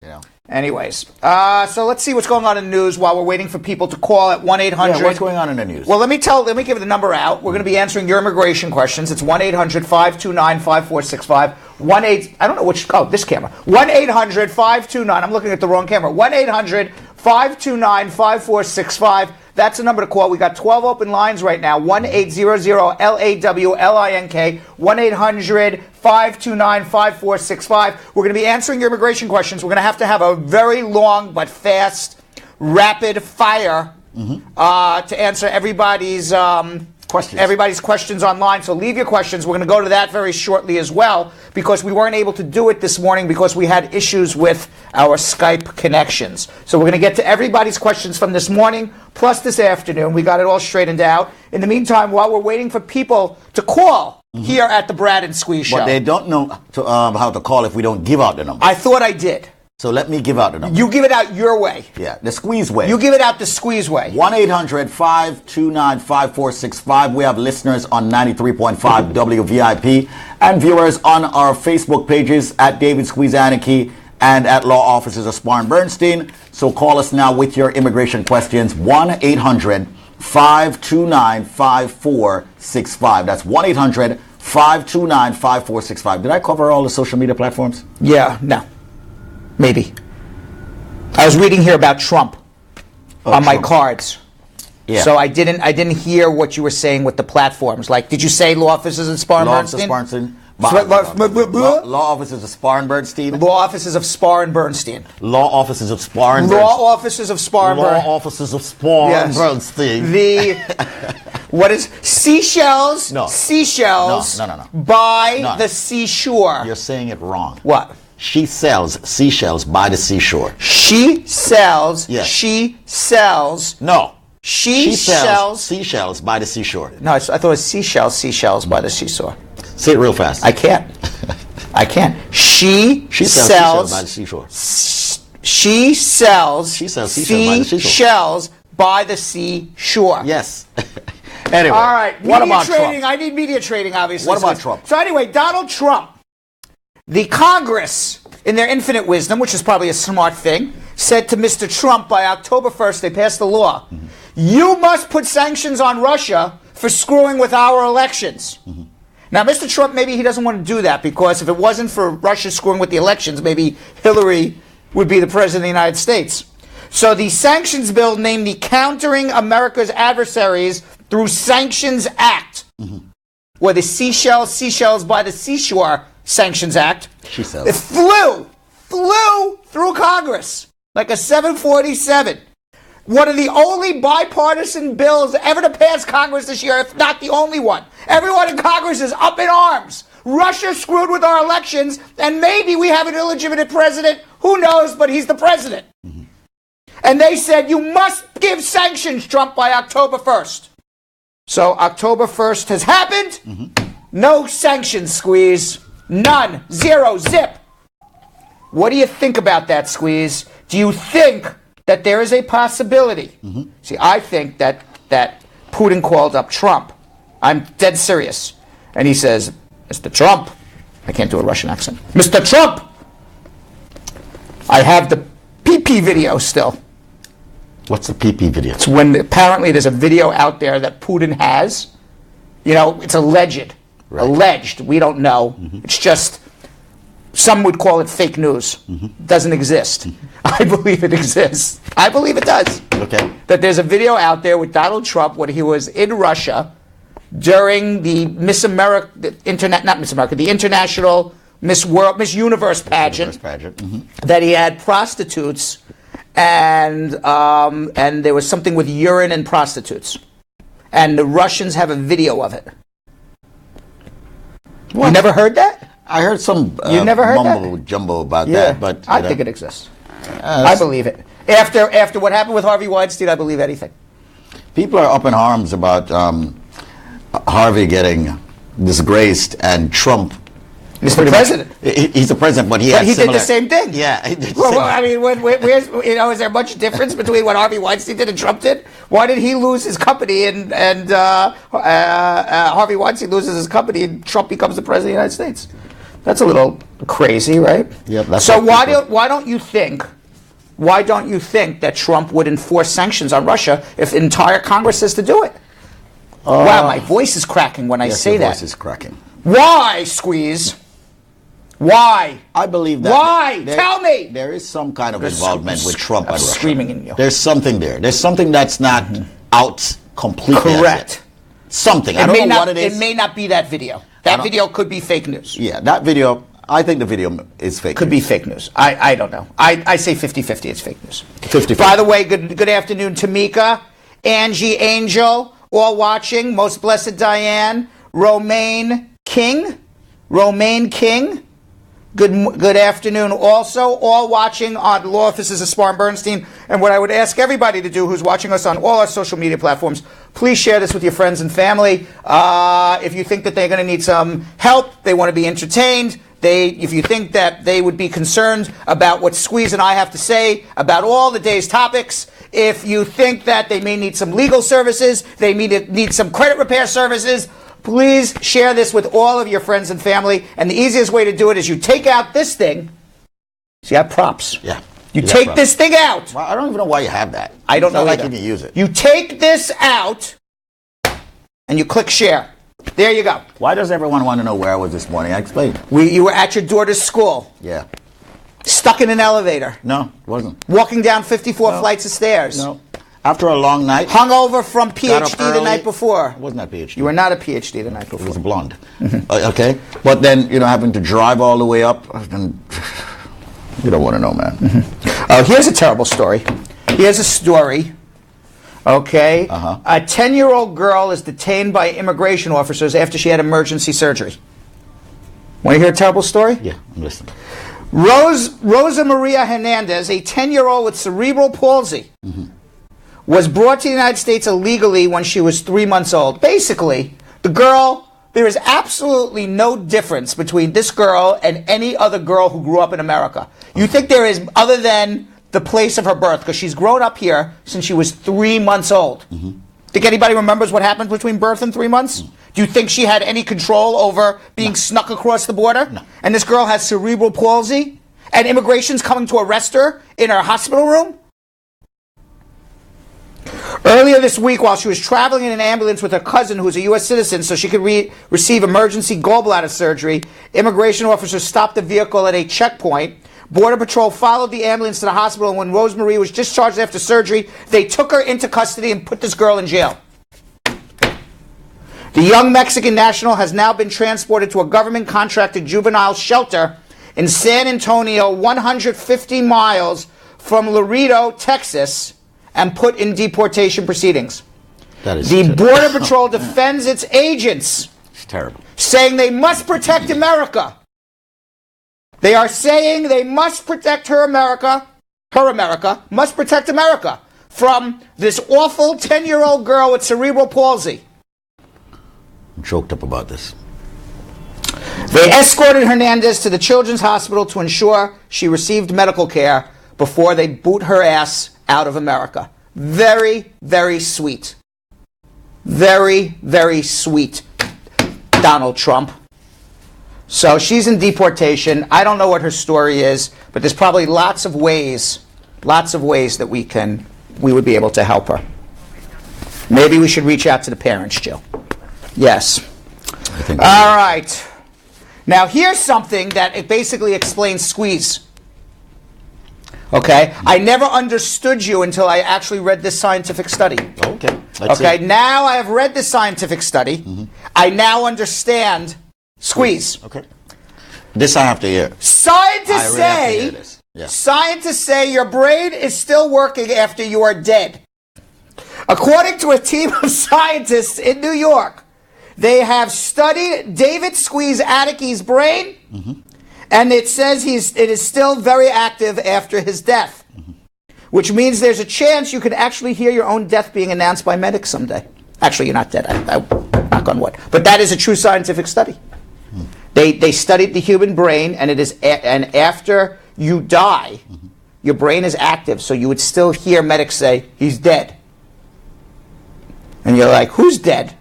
You know. Anyways, so let's see what's going on in the news while we're waiting for people to call at 1-800. Yeah, what's going on in the news? Well, let me give the number out. We're going to be answering your immigration questions. It's 1-800-529-5465. I don't know which, this camera. 1-800-529, I'm looking at the wrong camera. 1-800-529-5465. That's the number to call. We got 12 open lines right now. 1-800-LAWLINK. 1-800-529-5465. We're going to be answering your immigration questions. We're going to have a very long but fast, rapid fire to answer everybody's questions online. So leave your questions. We're going to go to that very shortly as well, because we weren't able to do it this morning because we had issues with our Skype connections. So we're going to get to everybody's questions from this morning, plus this afternoon. We got it all straightened out. In the meantime, while we're waiting for people to call here at the Brad and Squeeze Show. But they don't know how to call if we don't give out the number. I thought I did. So let me give out the number. You give it out your way. Yeah, the squeeze way. You give it out the squeeze way. 1-800-529-5465. We have listeners on 93.5 WVIP and viewers on our Facebook pages at David Squeeze Annakie and at Law Offices of Spar and Bernstein. So call us now with your immigration questions. 1-800-529-5465. That's 1-800-529-5465. Did I cover all the social media platforms? Yeah, no. Maybe. I was reading here about Trump on my cards. Yeah. So I didn't hear what you were saying with the platforms. Like, did you say law offices of Spar and Bernstein? Law offices of Spar and Bernstein. Law offices of Spar and Bernstein. Law offices of Spar and Bernstein. Law offices of Spar and Bernstein. Law offices of Spar and Bernstein. What is seashells? No. Seashells. No. By the seashore. You're saying it wrong. What? She sells seashells by the seashore. She sells. Yes. She sells. No. She sells seashells by the seashore. No, I thought it was seashells by the seashore. Say it real fast. I can't. She sells seashells by the seashore. She sells seashells by the seashore. Yes. Anyway. All right. What about Trump? I need media trading, obviously. What about Trump? So anyway, Donald Trump. The Congress, in their infinite wisdom, which is probably a smart thing, said to Mr. Trump by October 1st, they passed the law, you must put sanctions on Russia for screwing with our elections. Now, Mr. Trump, maybe he doesn't want to do that, because if it wasn't for Russia screwing with the elections, maybe Hillary would be the president of the United States. So the sanctions bill named the Countering America's Adversaries Through Sanctions Act, or the Seashells by the Seashore Sanctions Act. It flew through Congress like a 747. One of the only bipartisan bills ever to pass Congress this year, if not the only one. Everyone in Congress is up in arms. Russia screwed with our elections, and maybe we have an illegitimate president. Who knows, but he's the president. And they said, you must give sanctions, Trump, by October 1st. So October 1st has happened. No sanctions, Squeeze. None. Zero. Zip. What do you think about that, Squeeze? Do you think that there is a possibility? See, I think that Putin called up Trump. I'm dead serious. And he says, Mr. Trump, I can't do a Russian accent. Mr. Trump, I have the PP video still. What's the PP video? It's when apparently there's a video out there that Putin has. You know, it's alleged. Right. Alleged. We don't know. It's just, some would call it fake news. Doesn't exist. I believe it exists. I believe it does. Okay. That there's a video out there with Donald Trump when he was in Russia during the the International Miss Universe pageant. That he had prostitutes and there was something with urine and prostitutes. And the Russians have a video of it. What? You never heard that? I heard some you never heard mumbo jumbo about that, but I think it exists. I believe it. After what happened with Harvey Weinstein, I believe anything. People are up in arms about Harvey getting disgraced and Trump He's the president. He's the president, but he did the same thing. Yeah. He did well, I mean, where's, is there much difference between what Harvey Weinstein did and Trump did? Why did he lose his company and Harvey Weinstein loses his company and Trump becomes the president of the United States? That's a little crazy, right? Yeah. So why don't you think that Trump would enforce sanctions on Russia if the entire Congress says to do it? Wow, my voice is cracking when I say that. Your voice is cracking. Why, Squeeze? Why? I believe that. Why? Tell me. There is some kind of involvement with Trump and Russia. Screaming in you. There's something there. There's something that's not out completely. Correct. Something. I don't know what it is. It may not be that video. That video could be fake news. Yeah, that video. I think the video is fake. Could be fake news. I don't know. I say 50-50. It's fake news. 50-50. By the way, good afternoon, Tamika, Angie Angel, all watching. Most Blessed Diane, Romaine King. Good afternoon also, all watching on law offices of Spar and Bernstein. And what I would ask everybody to do who's watching us on all our social media platforms, please share this with your friends and family. If you think that they're going to need some help, they want to be entertained, if you think that they would be concerned about what Squeeze and I have to say about all the day's topics, if you think that they may need some legal services, they need some credit repair services, please share this with all of your friends and family. And the easiest way to do it is you take out this thing. See, I have props. Yeah. You take this thing out. Well, I don't even know why you have that. I don't know like either. you use it. You take this out and you click share. There you go. Why does everyone want to know where I was this morning? I explained. You were at your daughter's school. Yeah. Stuck in an elevator. No, it wasn't. Walking down 54 flights of stairs. No. After a long night. Hungover from PhD the night before. It wasn't a PhD. You were not a PhD the night before. It was blonde. Okay? But then, having to drive all the way up, and you don't want to know, man. Here's a terrible story. Here's a story. Okay? A 10-year-old girl is detained by immigration officers after she had emergency surgery. Want to hear a terrible story? Yeah, I'm listening. Rosa Maria Hernandez, a 10-year-old with cerebral palsy, was brought to the United States illegally when she was 3 months old. Basically, there is absolutely no difference between this girl and any other girl who grew up in America. You think there is, other than the place of her birth, because she's grown up here since she was 3 months old. Think anybody remembers what happened between birth and 3 months? Do you think she had any control over being snuck across the border? No. And this girl has cerebral palsy? And immigration's coming to arrest her in her hospital room? Earlier this week, while she was traveling in an ambulance with her cousin, who's a U.S. citizen, so she could receive emergency gallbladder surgery, immigration officers stopped the vehicle at a checkpoint. Border Patrol followed the ambulance to the hospital, and when Rosemarie was discharged after surgery, they took her into custody and put this girl in jail. The young Mexican national has now been transported to a government-contracted juvenile shelter in San Antonio, 150 miles from Laredo, Texas, and put in deportation proceedings. The Border Patrol defends its agents. It's terrible. Saying they must protect America. They are saying they must protect her America, must protect America from this awful 10-year-old girl with cerebral palsy. I'm choked up about this. They escorted Hernandez to the Children's Hospital to ensure she received medical care before they boot her ass out of America. Very, very sweet. Very, very sweet, Donald Trump. So she's in deportation. I don't know what her story is, but there's probably lots of ways that we would be able to help her. Maybe we should reach out to the parents, Jill. Yes. All right. Now here's something that it basically explains Squeeze. Okay? I never understood you until I actually read this scientific study. Okay. Okay, now I have read this scientific study. I now understand Squeeze. Okay. This I have to hear. Scientists say your brain is still working after you are dead. According to a team of scientists in New York, they have studied David Squeeze Annakie's brain, and it says it is still very active after his death, which means there's a chance you could actually hear your own death being announced by medics someday. Actually, you're not dead. I knock on wood. But that is a true scientific study. They studied the human brain, and and after you die, your brain is active, so you would still hear medics say, "He's dead." And you're like, "Who's dead?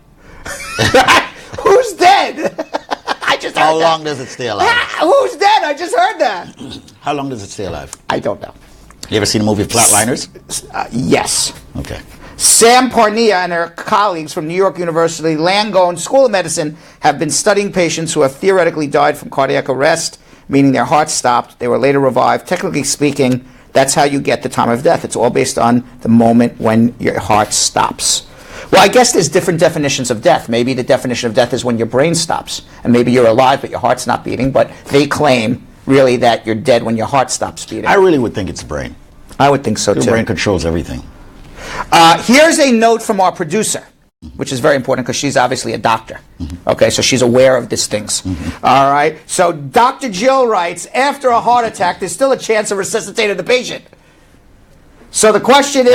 Who's dead?" I just heard How that. long does it stay alive? Who's dead? I just heard that. How long does it stay alive? I don't know. You ever seen the movie Flatliners? Yes. Okay. Sam Parnia and her colleagues from New York University Langone School of Medicine have been studying patients who have theoretically died from cardiac arrest, meaning their heart stopped. They were later revived. Technically speaking, that's how you get the time of death. It's all based on the moment when your heart stops. Well, I guess there's different definitions of death. Maybe the definition of death is when your brain stops, and maybe you're alive but your heart's not beating, but they claim really that you're dead when your heart stops beating. I really would think it's brain. I would think so, Your too. brain controls everything. Here's a note from our producer, which is very important because she's obviously a doctor. Okay, so she's aware of these things. All right, so Dr. Jill writes, after a heart attack, there's still a chance of resuscitating the patient. So the question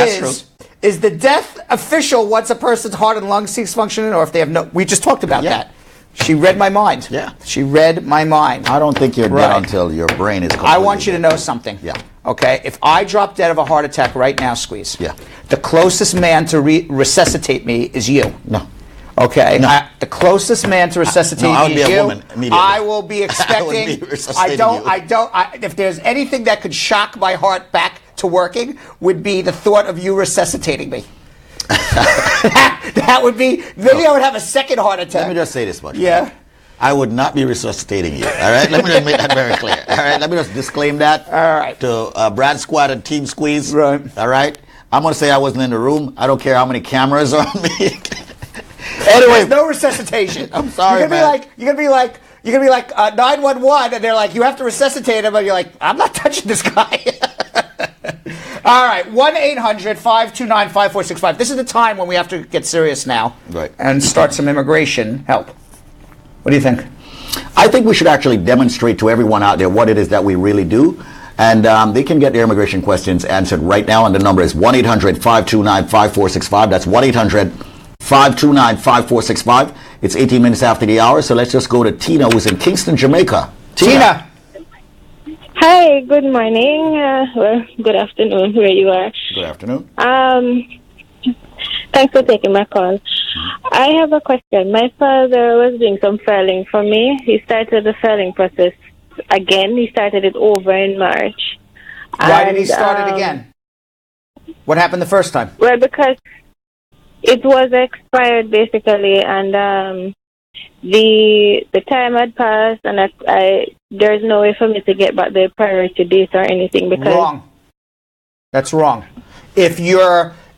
is the death official once a person's heart and lungs cease functioning, or if they have no... We just talked about that. She read my mind. Yeah. She read my mind. I don't think you're dead until your brain is completely I want you to know something. Yeah. Okay? If I drop dead of a heart attack right now, Squeeze, the closest man to resuscitate me is you. No. Okay? No. The closest man to resuscitate me is you. Woman immediately. I will be expecting... If there's anything that could shock my heart back to working, would be the thought of you resuscitating me. That would be... Maybe I would have a second heart attack. Let me just say this much. Yeah. I would not be resuscitating you. All right? Let me just make that very clear. All right? Let me just disclaim that. All right. To Brad Squad and Team Squeeze. Right. All right? I'm going to say I wasn't in the room. I don't care how many cameras are on me. Anyway, there's no resuscitation. I'm sorry, You're gonna be like 911, and they're like, you have to resuscitate him, and you're like, I'm not touching this guy. All right, 1-800-529-5465. This is the time when we have to get serious now, right, and start some immigration help. What do you think? I think we should actually demonstrate to everyone out there what it is that we really do. And they can get their immigration questions answered right now. And the number is 1-800-529-5465. That's 1-800-529-5465. It's 18 minutes after the hour. So let's just go to Tina, who's in Kingston, Jamaica. Tina. Hi, good morning. Well, good afternoon, where you are. Good afternoon. Thanks for taking my call. I have a question. My father was doing some filing for me. He started the filing process again. He started it over in March. Why did he start it again? What happened the first time? Well, because it was expired basically, and the time had passed, and there's no way for me to get back the priority date or anything because wrong. That's wrong.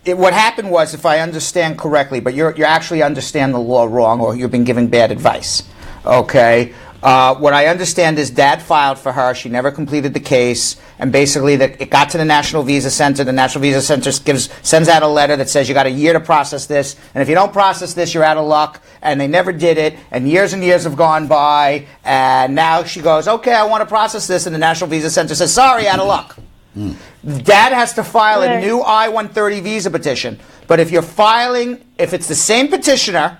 What happened was, if I understand correctly, but you actually understand the law wrong, or you've been giving bad advice. Okay. What I understand is Dad filed for her. She never completed the case, and basically it got to the National Visa Center. The National Visa Center sends out a letter that says you got a year to process this, and if you don't process this, you're out of luck. And they never did it, and years have gone by, and now she goes, okay, I want to process this, and the National Visa Center says, sorry, out of luck. Dad has to file a new I-130 visa petition, but if it's the same petitioner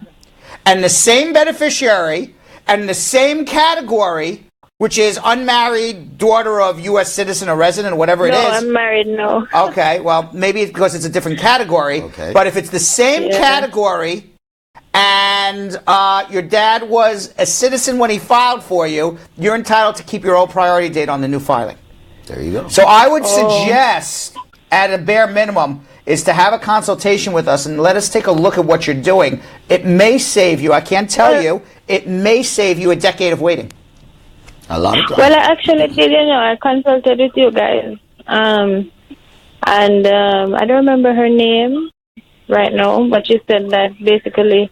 and the same beneficiary and the same category, which is unmarried, daughter of U.S. citizen or resident, or whatever it is. No, I'm married, no. Okay, well, maybe it's because it's a different category. Okay. But if it's the same category and your dad was a citizen when he filed for you, you're entitled to keep your old priority date on the new filing. There you go. So I would suggest, at a bare minimum, is to have a consultation with us and let us take a look at what you're doing. It may save you, I can't tell you, it may save you a decade of waiting. A lot of time. Well, I actually did, I consulted with you guys. And I don't remember her name right now, but she said that basically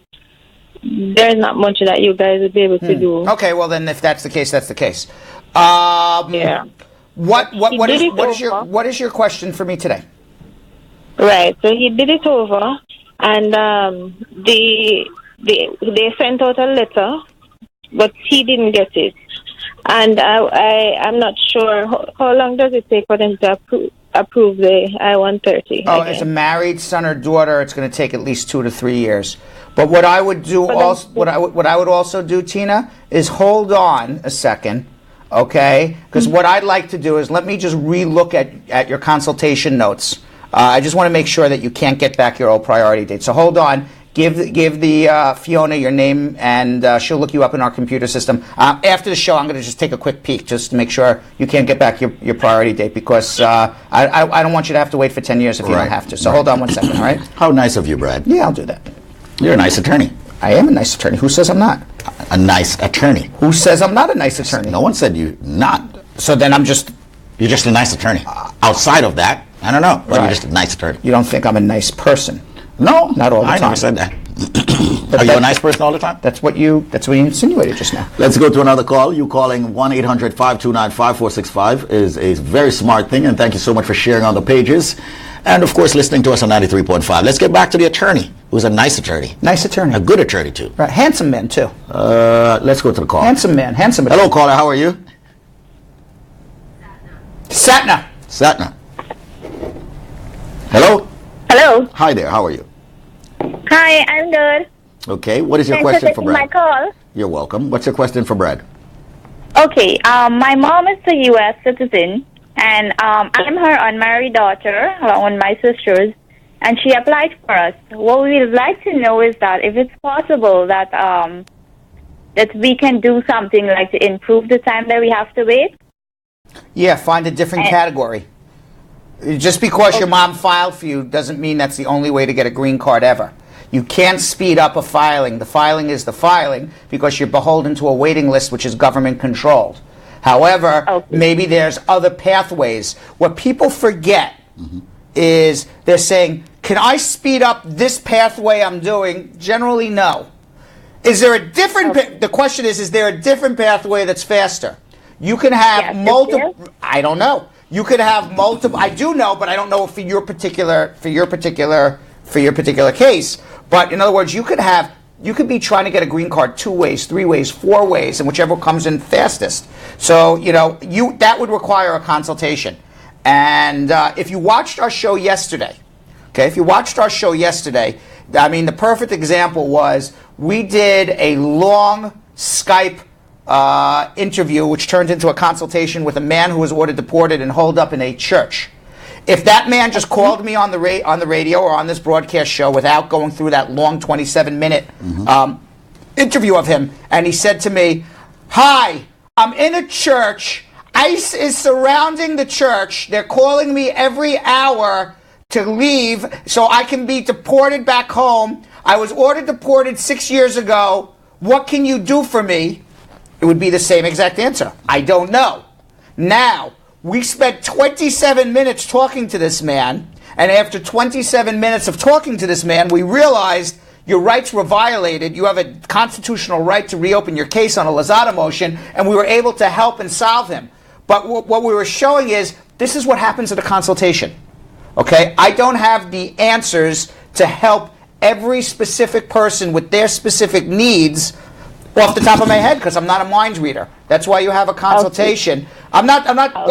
there's not much that you guys would be able to do. Okay, well then if that's the case, that's the case. Yeah. What is your question for me today? Right. So he did it over, and they sent out a letter, but he didn't get it. And I'm not sure how long does it take for them to approve the I-130. Oh, as a married son or daughter, it's going to take at least 2 to 3 years. But what I would do also, what I would also do, Tina, is hold on a second, okay? Because what I'd like to do is let me just re-look at your consultation notes. I just want to make sure that you can't get back your old priority date. So hold on. Give the Fiona your name, and she'll look you up in our computer system. After the show, I'm going to just take a quick peek just to make sure you can't get back your priority date, because I don't want you to have to wait for 10 years if you don't have to. So hold on 1 second, all right? How nice of you, Brad. Yeah, I'll do that. You're a nice attorney. I am a nice attorney. Who says I'm not? A nice attorney. Who says I'm not a nice attorney? No one said you're not. So then You're just a nice attorney. Outside of that, I don't know, but you're just a nice attorney. You don't think I'm a nice person? No, not all the time. I never said that. Are you a nice person all the time? That's what you insinuated just now. Let's go to another call. You calling 1-800-529-5465 is a very smart thing, and thank you so much for sharing on the pages. And, of course, listening to us on 93.5. Let's get back to the attorney, who's a nice attorney. Nice attorney. A good attorney, too. Right. Handsome man, too. Let's go to the call. Handsome man. Handsome attorney. Hello, caller. How are you? SATNA. SATNA. Hello? Hello. Hi there. How are you? Hi, I'm good. Okay. What is your Thanks question for for taking Brad? my call. You're welcome. What's your question for Brad? Okay, my mom is a U.S. citizen, and I'm her unmarried daughter, along with my sisters, and she applied for us. What we would like to know is that if it's possible that that we can do something like to improve the time that we have to wait. Yeah, find a different category. Just because your mom filed for you doesn't mean that's the only way to get a green card ever. You can't speed up a filing. The filing is the filing because you're beholden to a waiting list which is government controlled. However, maybe there's other pathways. What people forget is they're saying, can I speed up this pathway I'm doing? Generally, no. Is there a different, the question is there a different pathway that's faster? You can have multiple, I don't know. You could have multiple, I do know, but I don't know for your particular case. But in other words, you could be trying to get a green card 2 ways, 3 ways, 4 ways, and whichever comes in fastest. So, that would require a consultation. And if you watched our show yesterday, I mean, the perfect example was we did a long Skype interview, which turned into a consultation with a man who was ordered deported and holed up in a church. If that man just called me on the radio or on this broadcast show without going through that long 27-minute interview of him, and he said to me, "Hi, I'm in a church. ICE is surrounding the church. They're calling me every hour to leave so I can be deported back home. I was ordered deported 6 years ago. What can you do for me?" It would be the same exact answer. I don't know. Now, we spent 27 minutes talking to this man, and after 27 minutes of talking to this man, we realized your rights were violated. You have a constitutional right to reopen your case on a Lozada motion, and we were able to help and solve him. But what we were showing is this is what happens at a consultation. Okay? I don't have the answers to help every specific person with their specific needs off the top of my head, because I'm not a mind reader. That's why you have a consultation. I'm not,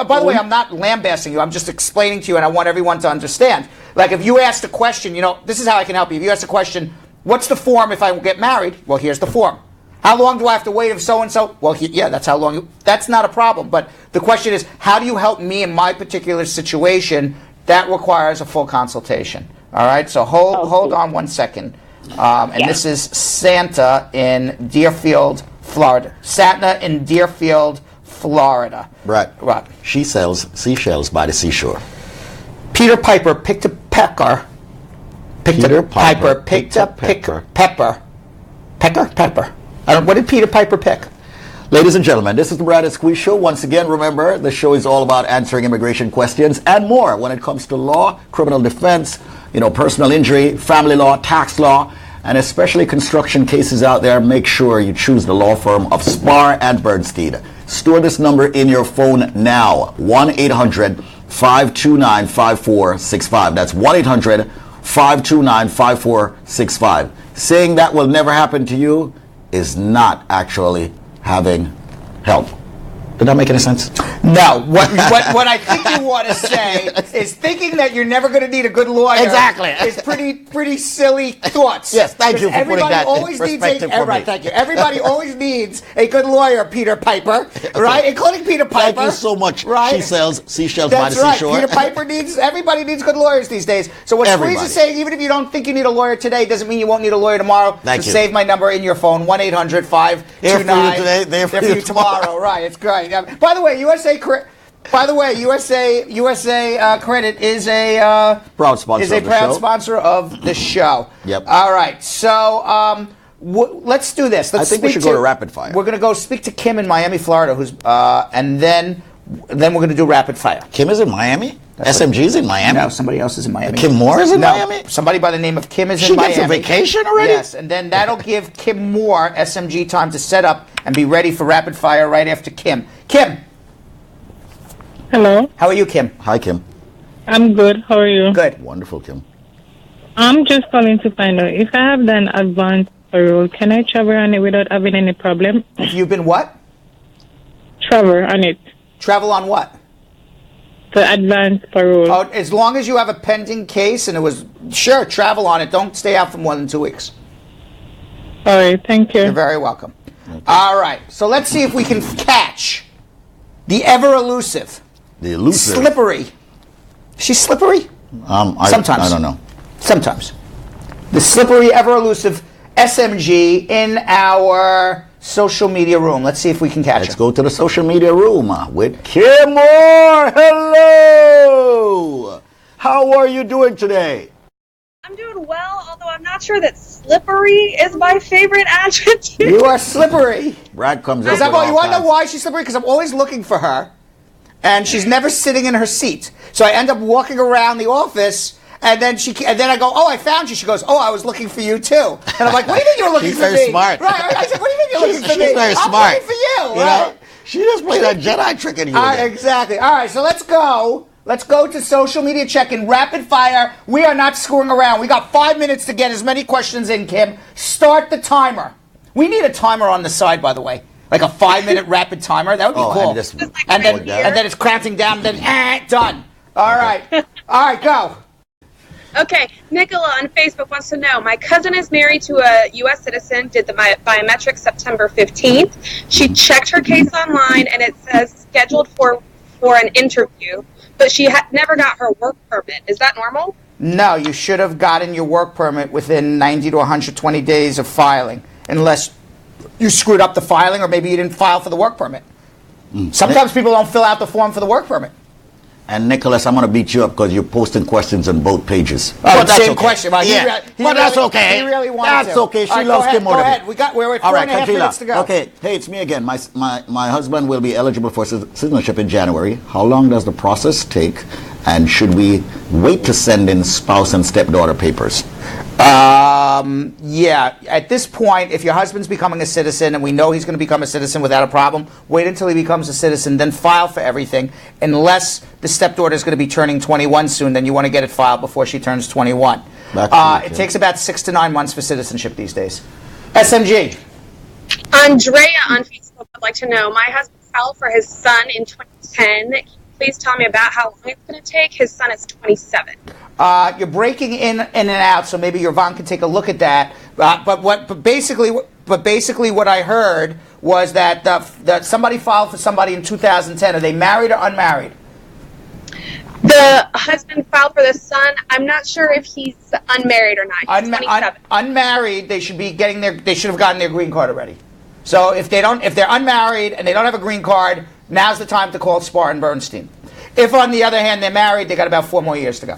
by the way, I'm not lambasting you. I'm just explaining to you, and I want everyone to understand. Like, if you asked a question, this is how I can help you. If you ask a question, what's the form if I get married? Well, here's the form. How long do I have to wait if so-and-so? Well, that's how long that's not a problem. But the question is, how do you help me in my particular situation? That requires a full consultation. All right? So hold on 1 second. And this is Santa in Deerfield, Florida. SATNA in Deerfield, Florida. Right. She sells seashells by the seashore. Peter Piper picked a pecker. Peter Piper picked a pepper. Pepper. What did Peter Piper pick? Ladies and gentlemen, this is the Brad and Squeeze Show. Once again, remember, the show is all about answering immigration questions and more when it comes to law, criminal defense, personal injury, family law, tax law, and especially construction cases out there. Make sure you choose the law firm of Spar and Bernstein. Store this number in your phone now, 1-800-529-5465. That's 1-800-529-5465. Saying that will never happen to you is not actually having help. Did that make any sense? No. What I think you want to say is thinking that you're never going to need a good lawyer. Exactly. Is pretty silly thoughts. Yes, thank you for putting that in perspective for me. Thank you. Everybody always needs a good lawyer, Peter Piper, right? Including Peter Piper. Thank you so much. Right? She sells seashells That's by the right. seashore. Peter Piper everybody needs good lawyers these days. So what Squeeze is saying, even if you don't think you need a lawyer today, doesn't mean you won't need a lawyer tomorrow. Thank you. Save my number in your phone, 1-800-529. They're for you today, they're for you tomorrow. Right, it's great. By the way, USA Credit is a proud sponsor of the show. Yep. All right, so let's do this. I think we should go to rapid fire. We're going to go speak to Kim in Miami, Florida, who's and then we're going to do rapid fire. Kim is in Miami? SMG's in Miami? No, somebody else is in Miami. Kim Moore is in Miami? Somebody by the name of Kim is in She Miami. gets a vacation already? Yes, and then that'll give Kim Moore, SMG, time to set up and be ready for rapid fire right after Kim. Kim. Hello. How are you, Kim? Hi, Kim. I'm good. How are you? Good. Wonderful, Kim. I'm just calling to find out if I have done advance parole, can I travel on it without having any problem? If you've been what? Travel on it. Travel on what? The advance parole. Oh, as long as you have a pending case and it was, sure, travel on it. Don't stay out for more than 2 weeks. All right, thank you. You're very welcome. All right, so let's see if we can catch the ever-elusive. The elusive. Slippery. She's slippery? Sometimes. I don't know. Sometimes. The slippery, ever-elusive SMG in our social media room. Let's see if we can catch her. Let's go to the social media room with Kim Moore. Hello. How are you doing today? I'm doing well, although I'm not sure that slippery is my favorite adjective. You are slippery. Brad comes up. You want to know why she's slippery? Because I'm always looking for her, and she's never sitting in her seat. So I end up walking around the office. And then I go, oh, I found you. She goes, oh, I was looking for you too. And I'm like, what do you mean you're looking for me? She's very smart. Right. I said, what do you mean you're looking for me? She's very smart. I'm looking for you. Right? She just played that Jedi trick on you. Exactly. All right, so let's go. Let's go to social media check-in. Rapid fire. We are not screwing around. We got 5 minutes to get as many questions in, Kim. Start the timer. We need a timer on the side, by the way. Like a 5-minute rapid timer. That would be cool. And then it's counting down, then done. All right. All right, go. Okay, Nicola on Facebook wants to know, my cousin is married to a U.S. citizen, did the biometrics September 15th. She checked her case online, and it says scheduled for an interview, but she never got her work permit. Is that normal? No, you should have gotten your work permit within 90 to 120 days of filing, unless you screwed up the filing or maybe you didn't file for the work permit. Sometimes people don't fill out the form for the work permit. And Nicholas, I'm going to beat you up because you're posting questions on both pages. Oh, that's same question. But that's okay. He really wanted That's to. okay. She right, loves Kim more Go than ahead. me. We're at 4.5 minutes to go. Okay. Hey, it's me again. My husband will be eligible for citizenship in January. How long does the process take? And should we wait to send in spouse and stepdaughter papers? Yeah. At this point, if your husband's becoming a citizen and we know he's going to become a citizen without a problem, wait until he becomes a citizen, then file for everything. Unless the stepdaughter is going to be turning 21 soon, then you want to get it filed before she turns 21. It takes about 6 to 9 months for citizenship these days. SMG. Andrea on Facebook would like to know, my husband filed for his son in 2010. Can you please tell me about how long it's going to take? His son is 27. You're breaking in and out, so maybe your Yvonne can take a look at that. But basically what I heard was that somebody filed for somebody in 2010. Are they married or unmarried? The husband filed for the son. I'm not sure if he's unmarried or not. He's 27. Unmarried, they should be getting they should have gotten their green card already. So if they're unmarried and they don't have a green card, now's the time to call Spar and Bernstein. If on the other hand they're married, they got about 4 more years to go.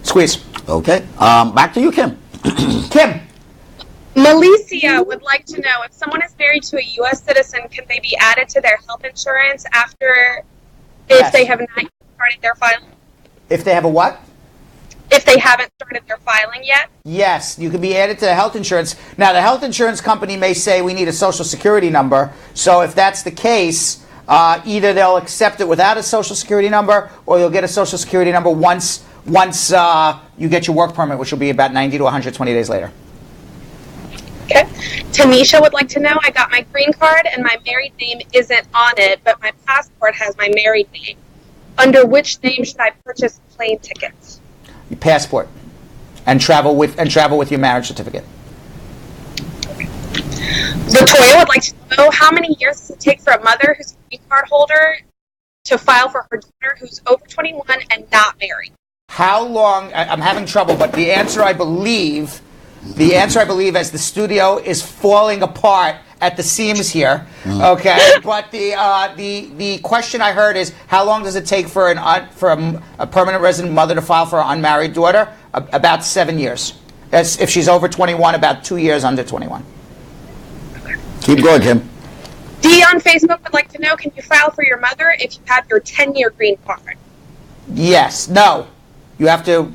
Squeeze. Okay. Back to you, Kim. Kim. Malicia would like to know, if someone is married to a U.S. citizen, can they be added to their health insurance if they have not started their filing? If they have a what? If they haven't started their filing yet? Yes, you can be added to the health insurance. Now, the health insurance company may say we need a social security number. So if that's the case, either they'll accept it without a social security number or you'll get a social security number once you get your work permit, which will be about 90 to 120 days later. Okay. Tanisha would like to know, I got my green card and my married name isn't on it, but my passport has my married name. Under which name should I purchase plane tickets? Your passport. And travel with your marriage certificate. Latoya would like to know, how many years does it take for a mother who's a green card holder to file for her daughter who's over 21 and not married? How long? I'm having trouble, but the answer I believe, as the studio is falling apart at the seams here, okay. But the question I heard is, how long does it take for a permanent resident mother to file for an unmarried daughter? About 7 years. If she's over 21, about 2 years under 21. Keep going, Kim. Dee on Facebook would like to know, can you file for your mother if you have your 10-year green card? Yes. No. You have to.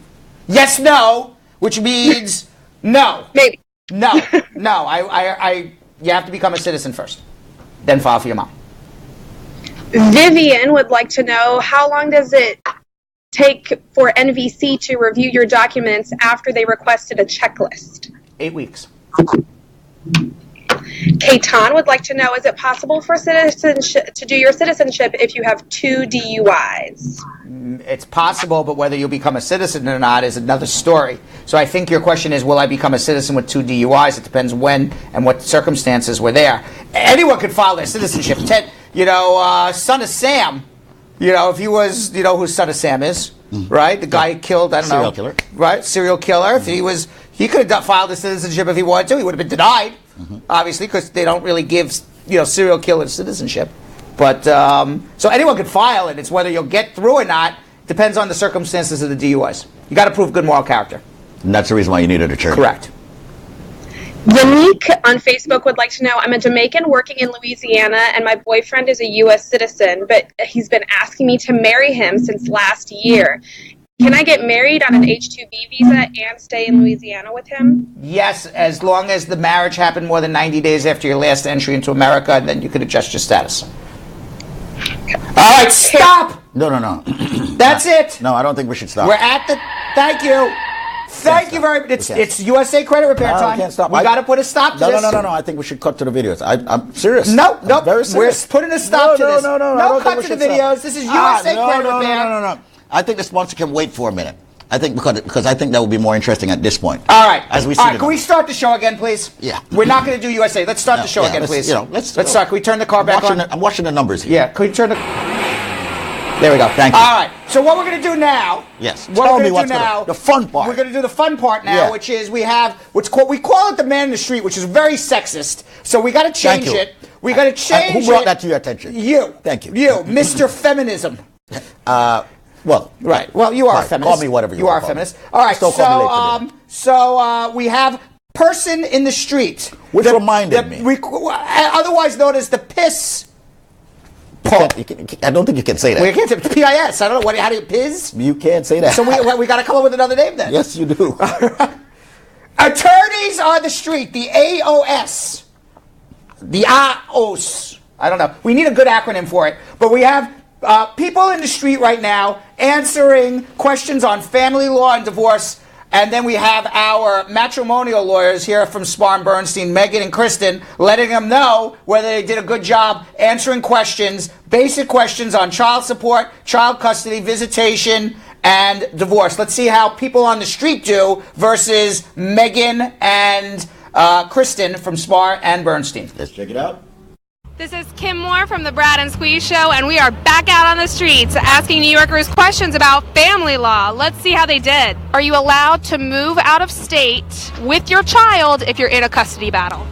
Yes. No. Which means no. Maybe. No. No. You have to become a citizen first, then file for your mom. Vivian would like to know, how long does it take for NVC to review your documents after they requested a checklist? 8 weeks. Katan would like to know, is it possible for citizenship to do your citizenship if you have 2 DUIs? It's possible, but whether you'll become a citizen or not is another story. So I think your question is, will I become a citizen with 2 DUIs? It depends when and what circumstances were there. Anyone could file their citizenship. Son of Sam, if he was, who Son of Sam is, right? The guy who killed, I don't know. Serial killer. Right? Serial killer. If he could have filed his citizenship if he wanted to. He would have been denied, obviously, because they don't really give, serial killers citizenship. But, so anyone could file it. It's whether you'll get through or not. Depends on the circumstances of the DUIs. You got to prove good moral character. And that's the reason why you needed a attorney. Correct. Unique on Facebook would like to know, I'm a Jamaican working in Louisiana, and my boyfriend is a U.S. citizen, but he's been asking me to marry him since last year. Can I get married on an H-2B visa and stay in Louisiana with him? Yes, as long as the marriage happened more than 90 days after your last entry into America, and then you could adjust your status. All right, stop! No. That's it. No, I don't think we should stop. We're at the... Thank you. Thank you very much. It's USA credit repair time. We can't stop. We got to put a stop to this. No. I think we should cut to the videos. I'm serious. No. Very serious. We're putting a stop to this. No. No cut to the videos. This is USA credit repair. No. I think the sponsor can wait for a minute. I think because I think that would be more interesting at this point. All right. As we see. All right. Can we start the show again, please? Yeah. We're not going to do USA. Let's start the show again, please. Let's start. Can we turn the car back on? I'm watching the numbers here. Yeah. Can we turn the... There we go. Thank you. All right. So what we're going to do now? Yes. Tell me what's the fun part. We're going to do the fun part now, which is we call it the man in the street, which is very sexist. So we got to change it. We got to change it. Who brought that to your attention? You. Thank you. You, Mr. Feminism. Well, right. Well, you are a feminist. Call me whatever you want. You are a feminist. All right. So we have person in the street, which reminded me, otherwise known as the piss. I don't think you can say that. Well, you can't say PIS. I don't know. How do you piss? You can't say that. So we got to come up with another name then. Yes, you do. Attorneys on the street, the AOS, the AOS. I don't know. We need a good acronym for it. But we have people in the street right now answering questions on family law and divorce. And then we have our matrimonial lawyers here from Spar and Bernstein, Megan and Kristen, letting them know whether they did a good job answering questions, basic questions on child support, child custody, visitation, and divorce. Let's see how people on the street do versus Megan and Kristen from Spar and Bernstein. Let's check it out. This is Kim Moore from the Brad and Squeeze Show, and we are back out on the streets asking New Yorkers questions about family law. Let's see how they did. Are you allowed to move out of state with your child if you're in a custody battle?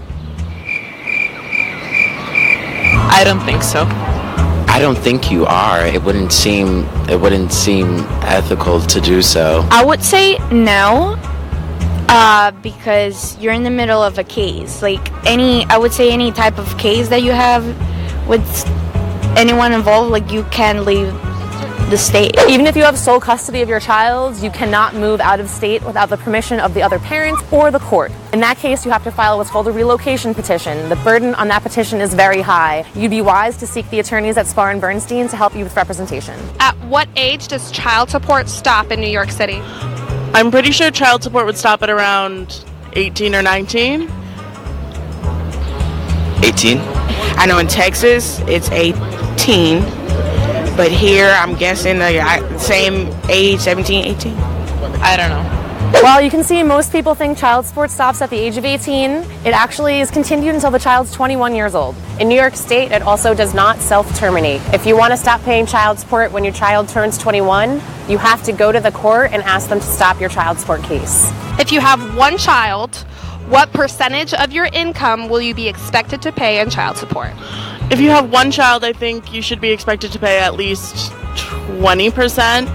I don't think so. I don't think you are. It wouldn't seem ethical to do so. I would say no. Because you're in the middle of a case. I would say any type of case that you have with anyone involved, you can leave the state. Even if you have sole custody of your child, you cannot move out of state without the permission of the other parent or the court. In that case, you have to file what's called a relocation petition. The burden on that petition is very high. You'd be wise to seek the attorneys at Spar and Bernstein to help you with representation. At what age does child support stop in New York City? I'm pretty sure child support would stop at around 18 or 19. 18. I know in Texas it's 18, but here I'm guessing the same age, 17, 18. I don't know. Well, you can see most people think child support stops at the age of 18. It actually is continued until the child's 21 years old. In New York State, it also does not self-terminate. If you want to stop paying child support when your child turns 21, you have to go to the court and ask them to stop your child support case. If you have one child, what percentage of your income will you be expected to pay in child support? If you have one child, I think you should be expected to pay at least 20%.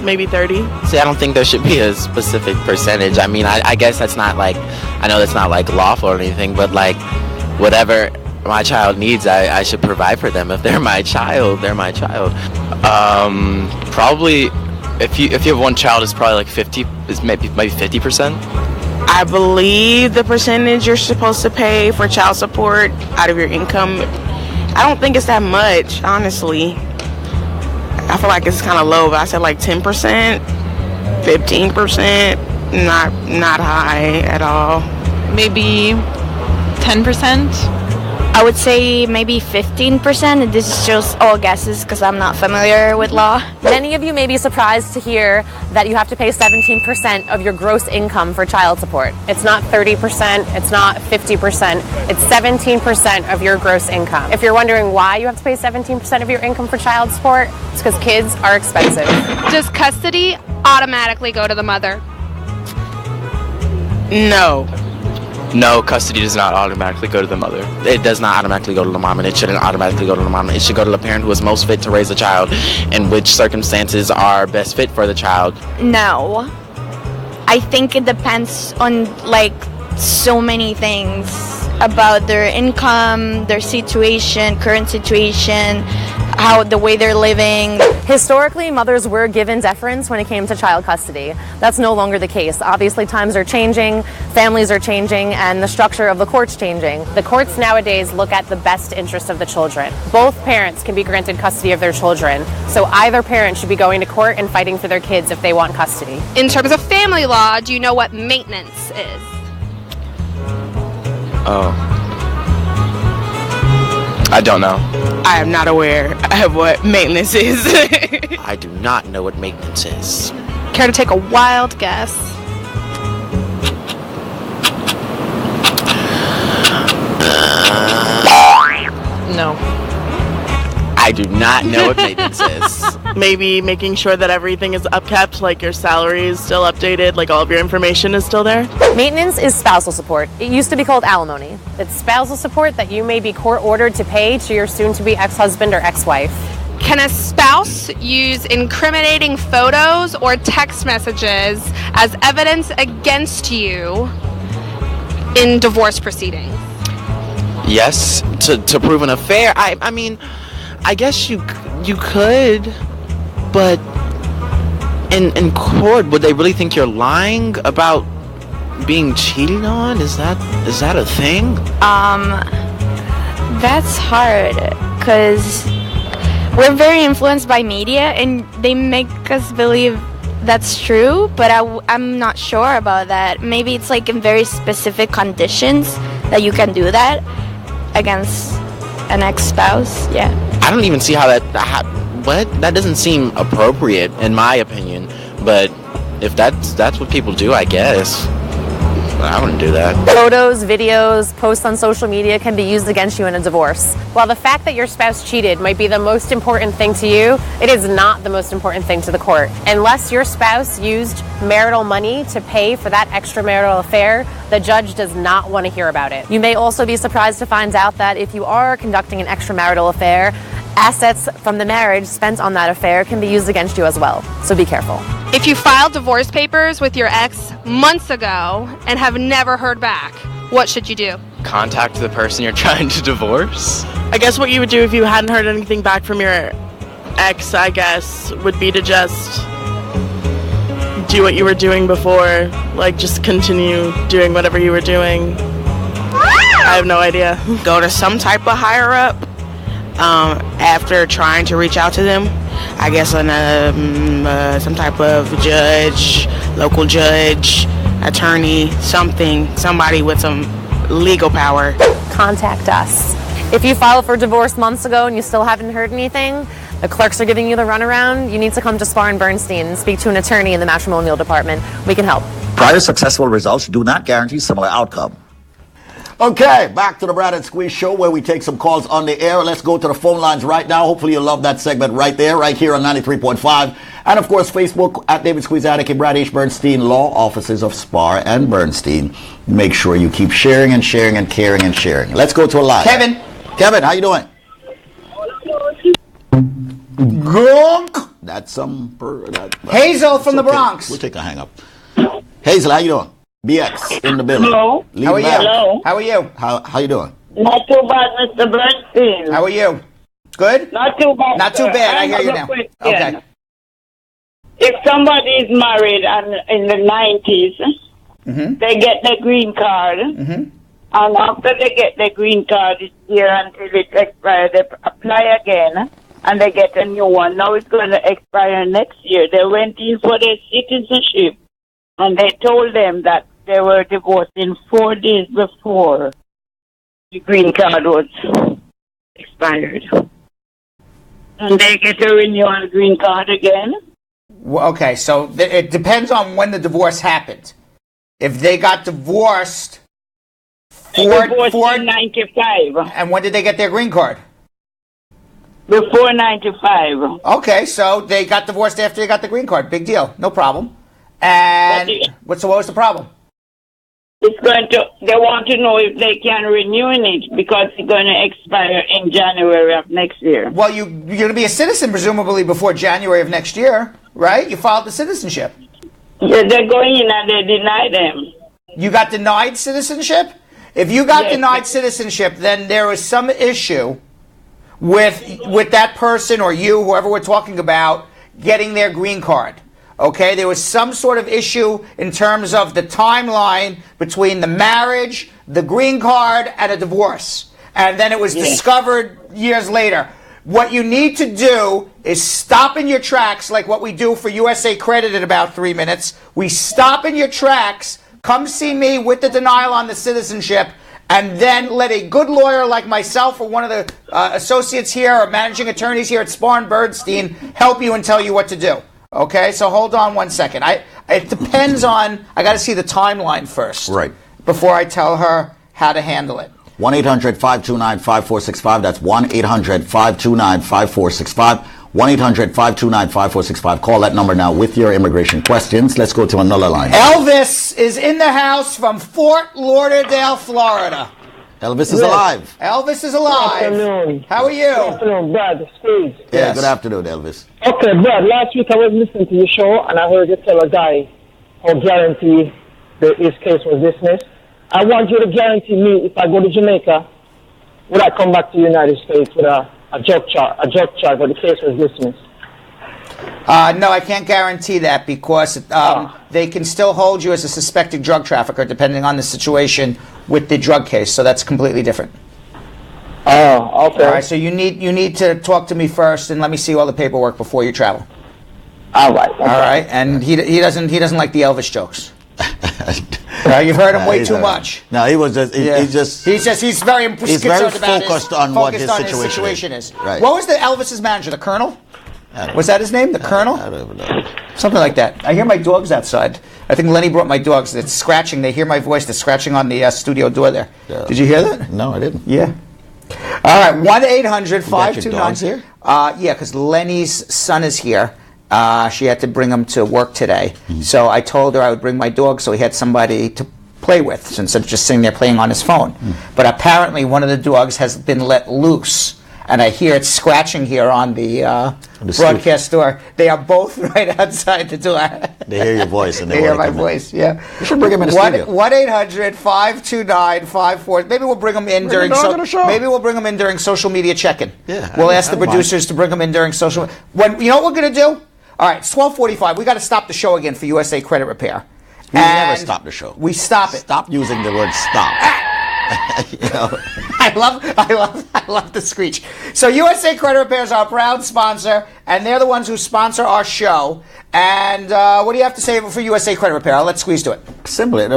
Maybe 30. See, I don't think there should be a specific percentage. I mean, I guess that's not like, I know that's not like lawful or anything, but like whatever my child needs, I should provide for them. If they're my child, they're my child. Probably, if you have one child, it's probably like 50, is maybe 50%. I believe the percentage you're supposed to pay for child support out of your income, I don't think it's that much, honestly. I feel like it's kind of low, but I said like 10%, 15%, not high at all. Maybe 10%? I would say maybe 15%. This is just all guesses because I'm not familiar with law. Many of you may be surprised to hear that you have to pay 17% of your gross income for child support. It's not 30%, it's not 50%, it's 17% of your gross income. If you're wondering why you have to pay 17% of your income for child support, it's because kids are expensive. Does custody automatically go to the mother? No. No, custody does not automatically go to the mother. It does not automatically go to the mom, and it shouldn't automatically go to the mom. It should go to the parent who is most fit to raise the child and which circumstances are best fit for the child. No. I think it depends on like so many things about their income, their situation, current situation, how the way they're living. Historically, mothers were given deference when it came to child custody. That's no longer the case. Obviously, times are changing, families are changing, and the structure of the court's changing. The courts nowadays look at the best interest of the children. Both parents can be granted custody of their children, so either parent should be going to court and fighting for their kids if they want custody. In terms of family law, do you know what maintenance is? Oh. I don't know. I am not aware of what maintenance is. I do not know what maintenance is. Care to take a wild guess? No. I do not know what maintenance is. Maybe making sure that everything is upkept, like your salary is still updated, like all of your information is still there. Maintenance is spousal support. It used to be called alimony. It's spousal support that you may be court-ordered to pay to your soon-to-be ex-husband or ex-wife. Can a spouse use incriminating photos or text messages as evidence against you in divorce proceedings? Yes, to prove an affair. I mean, I guess you could, but in court, would they really think you're lying about being cheated on? Is that a thing? That's hard because we're very influenced by media and they make us believe that's true, but I'm not sure about that. Maybe it's like in very specific conditions that you can do that against an ex-spouse. Yeah. I don't even see how that doesn't seem appropriate in my opinion, but if that's what people do, I guess I wouldn't do that. Photos, videos, posts on social media can be used against you in a divorce. While the fact that your spouse cheated might be the most important thing to you, it is not the most important thing to the court. Unless your spouse used marital money to pay for that extramarital affair, the judge does not want to hear about it. You may also be surprised to find out that if you are conducting an extramarital affair, assets from the marriage spent on that affair can be used against you as well. So be careful. If you filed divorce papers with your ex months ago and have never heard back, what should you do? Contact the person you're trying to divorce. I guess what you would do if you hadn't heard anything back from your ex, I guess, would be to just do what you were doing before. Like, just continue doing whatever you were doing. I have no idea. Go to some type of higher up after trying to reach out to them. I guess on some type of judge, local judge, attorney, somebody with some legal power. Contact us. If you filed for divorce months ago and you still haven't heard anything, the clerks are giving you the runaround, you need to come to Spar and Bernstein and speak to an attorney in the matrimonial department. We can help. Prior successful results do not guarantee similar outcome. Okay, back to the Brad and Squeeze show where we take some calls on the air. Let's go to the phone lines right now. Hopefully you'll love that segment right there, right here on 93.5. And of course, Facebook at David Squeeze Annakie, Brad H. Bernstein, law offices of Spar and Bernstein. Make sure you keep sharing and sharing and caring and sharing. Let's go to a line. Kevin, how you doing? Gronk. That's some... Hazel from the Bronx. We'll take a hang up. Hazel, how you doing? BX in the building. Hello. Leave How are you? Hello. How are you? How you doing? Not too bad, Mr. Bernstein. How are you? Good? Not too bad. Not too sir. bad. I hear you have a now. question. Okay. If somebody is married and in the 90s, they get their green card, and after they get their green card this year until it expires, they apply again, and they get a new one. Now it's going to expire next year. They went in for their citizenship, and they told them that they were divorcing 4 days before the green card was expired. And they get a renewal green card again. Well, okay, so it depends on when the divorce happened. If they got divorced before 95. And when did they get their green card? Before 95. Okay, so they got divorced after they got the green card. Big deal. No problem. And what was the problem? It's going to. They want to know if they can renew it because it's going to expire in January of next year. Well, you're going to be a citizen presumably before January of next year, right? You filed the citizenship. Yeah, they're going in and they deny them. You got denied citizenship? If you got denied citizenship, then there is some issue with that person or you, whoever we're talking about, getting their green card. Okay, there was some sort of issue in terms of the timeline between the marriage, the green card, and a divorce. And then it was discovered years later. What you need to do is stop in your tracks, like what we do for USA Credit in about 3 minutes. We stop in your tracks, come see me with the denial on the citizenship, and then let a good lawyer like myself or one of the associates here or managing attorneys here at Spar and Bernstein help you and tell you what to do. Okay, so hold on 1 second. It depends on, I got to see the timeline first. Right. Before I tell her how to handle it. 1-800-529-5465. That's 1-800-529-5465. 1-800-529-5465. Call that number now with your immigration questions. Let's go to another line. Elvis is in the house from Fort Lauderdale, Florida. Elvis is alive. Elvis is alive. Good afternoon. How are you? Good afternoon, Brad. Squeeze. Yeah, good afternoon, Elvis. Okay, Brad, last week I was listening to your show and I heard you tell a guy how guarantee his case was dismissed. I want you to guarantee me if I go to Jamaica, would I come back to the United States with a drug charge, but the case was dismissed? No, I can't guarantee that because they can still hold you as a suspected drug trafficker depending on the situation with the drug case. So that's completely different. Oh, okay. All right, so you need to talk to me first and let me see all the paperwork before you travel. All right. All right, and he doesn't like the Elvis jokes. You've heard him way too much. No, he was just he's very focused on what his situation is. Right. What was the Elvis's manager? The Colonel? Was that his name? The Colonel? I don't even know. Something like that. I hear my dogs outside. I think Lenny brought my dogs. It's scratching. They hear my voice. They're scratching on the studio door there. Did you hear that? No, I didn't. Yeah. All right. 1-800-529 here. Yeah, because Lenny's son is here. She had to bring him to work today. So I told her I would bring my dog so he had somebody to play with instead of just sitting there playing on his phone. But apparently one of the dogs has been let loose. And I hear it scratching here on the broadcast door. They are both right outside the door. They hear your voice and they hear my voice. Yeah. You should bring him in the studio. 1-800-529-54. Maybe we'll bring him in during. Maybe we'll bring him in during social media check-in. Yeah. We'll ask the producers to bring him in during social. When you know what we're gonna do? All right, it's 12:45. We got to stop the show again for USA Credit Repair. We never stop the show. We stop it. Stop using the word stop. You know. I love the screech. So USA Credit Repair is our proud sponsor, and they're the ones who sponsor our show. And what do you have to say for USA Credit Repair? I'll let Squeeze do it. Simply,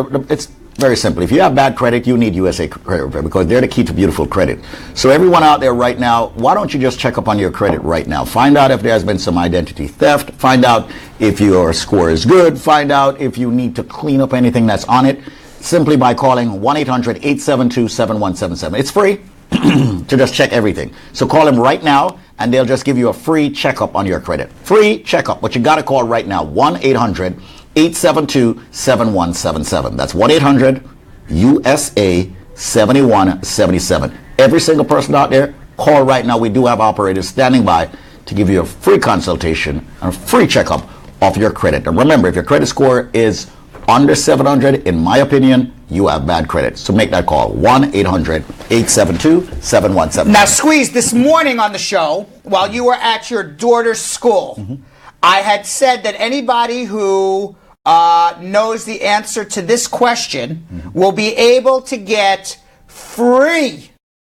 Very simple. If you have bad credit, you need USA Credit Repair because they're the key to beautiful credit. So everyone out there right now, why don't you just check up on your credit right now? Find out if there's been some identity theft. Find out if your score is good. Find out if you need to clean up anything that's on it simply by calling 1-800-872-7177. It's free to just check everything. So call them right now and they'll just give you a free checkup on your credit. Free checkup, but you got to call right now. 1-800-872-7177. That's 1-800-USA-7177. Every single person out there, call right now. We do have operators standing by to give you a free consultation and a free checkup of your credit. And remember, if your credit score is under 700, in my opinion, you have bad credit. So make that call, 1-800-872-7177. Now, Squeeze, this morning on the show, while you were at your daughter's school, I had said that anybody who knows the answer to this question will be able to get free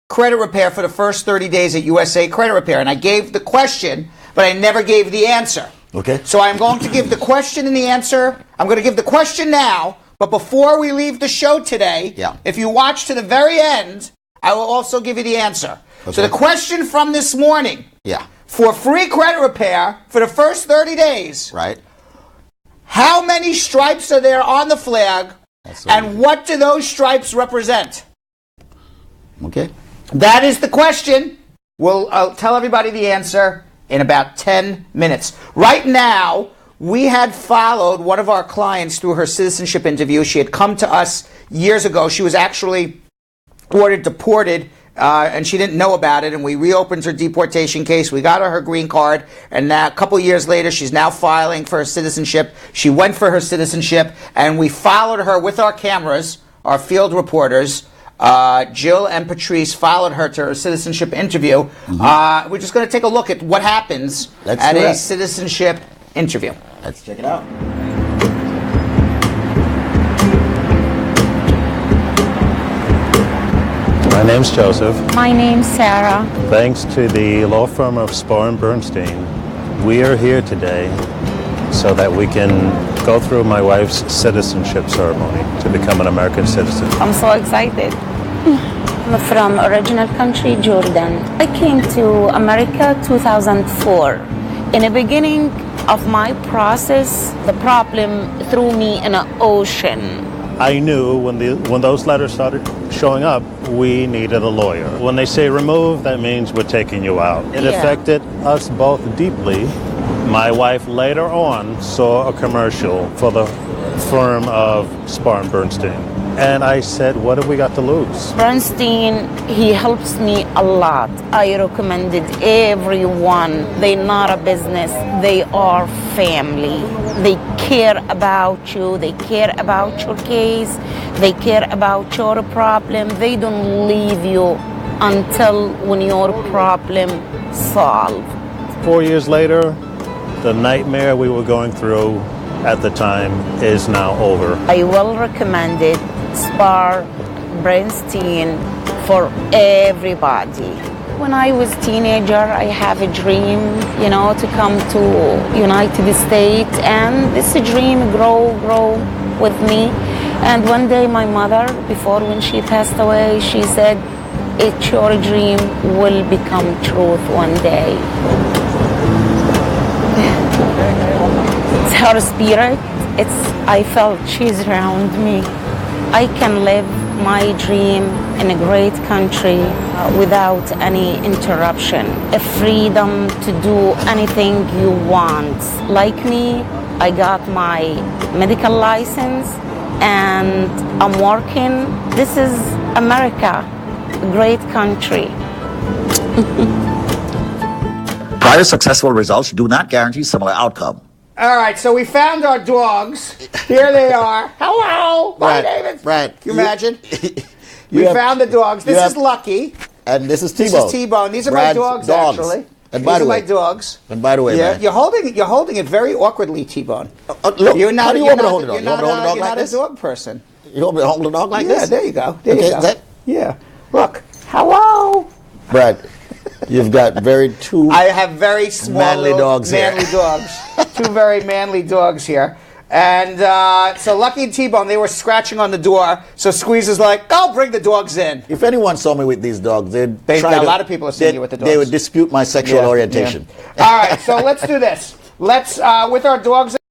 credit repair for the first 30 days at USA Credit Repair. And I gave the question, but I never gave the answer. Okay. So I'm going to give the question and the answer. I'm going to give the question now, but before we leave the show today, if you watch to the very end, I will also give you the answer. Okay. So the question from this morning, for free credit repair for the first 30 days, right? How many stripes are there on the flag, and what do those stripes represent? Okay. That is the question. I'll tell everybody the answer in about 10 minutes. Right now, we had followed one of our clients through her citizenship interview. She had come to us years ago. She was actually ordered deported, and she didn't know about it, and we reopened her deportation case. We got her green card, and now, a couple years later, she's now filing for her citizenship. She went for her citizenship, and we followed her with our cameras, our field reporters. Jill and Patrice followed her to her citizenship interview. We're just going to take a look at what happens at a citizenship interview. Let's check it out. My name's Joseph. My name's Sarah. Thanks to the law firm of Spar and Bernstein, we are here today so that we can go through my wife's citizenship ceremony to become an American citizen. I'm so excited. I'm from original country, Jordan. I came to America 2004. In the beginning of my process, the problem threw me in an ocean. I knew when those letters started showing up, we needed a lawyer. When they say remove, that means we're taking you out. It affected us both deeply. My wife later on saw a commercial for the firm of Spar and Bernstein. And I said, what have we got to lose? Bernstein, he helps me a lot. I recommended everyone. They're not a business. They are family. They care about you. They care about your case. They care about your problem. They don't leave you until when your problem solved. 4 years later, the nightmare we were going through at the time is now over. I will recommend it, Spar, Bernstein, for everybody. When I was a teenager, I have a dream, to come to United States, and this dream grow with me. And one day my mother, before when she passed away, she said, "It's your dream will become truth one day." It's her spirit. I felt she's around me. I can live my dream in a great country without any interruption. A freedom to do anything you want. Like me, I got my medical license and I'm working. This is America, a great country. Prior successful results do not guarantee similar outcome. All right, so we found our dogs. Here they are. Hello, Brad, David. Brad, you imagine? We found the dogs. This is Lucky. And this is T-Bone. This is T-Bone. These are Brad's my dogs, dogs. actually. And by These the are way, my dogs. And by the way, man. You're holding it very awkwardly, T-Bone. Look, you're not, how do you want me to hold it on? You want me to hold it on you're like not this? a dog person. You want me to hold the dog like this? Yeah, there you go. There Okay, you go. Yeah. Look. Hello. Brad, you've got I have very small manly dogs manly here. dogs. Two very manly dogs here. And so Lucky and T-Bone, they were scratching on the door. So Squeeze is like, I'll bring the dogs in. If anyone saw me with these dogs, a lot of people are seeing you with the dogs. They would dispute my sexual orientation. All right, so let's do this. Let's, with our dogs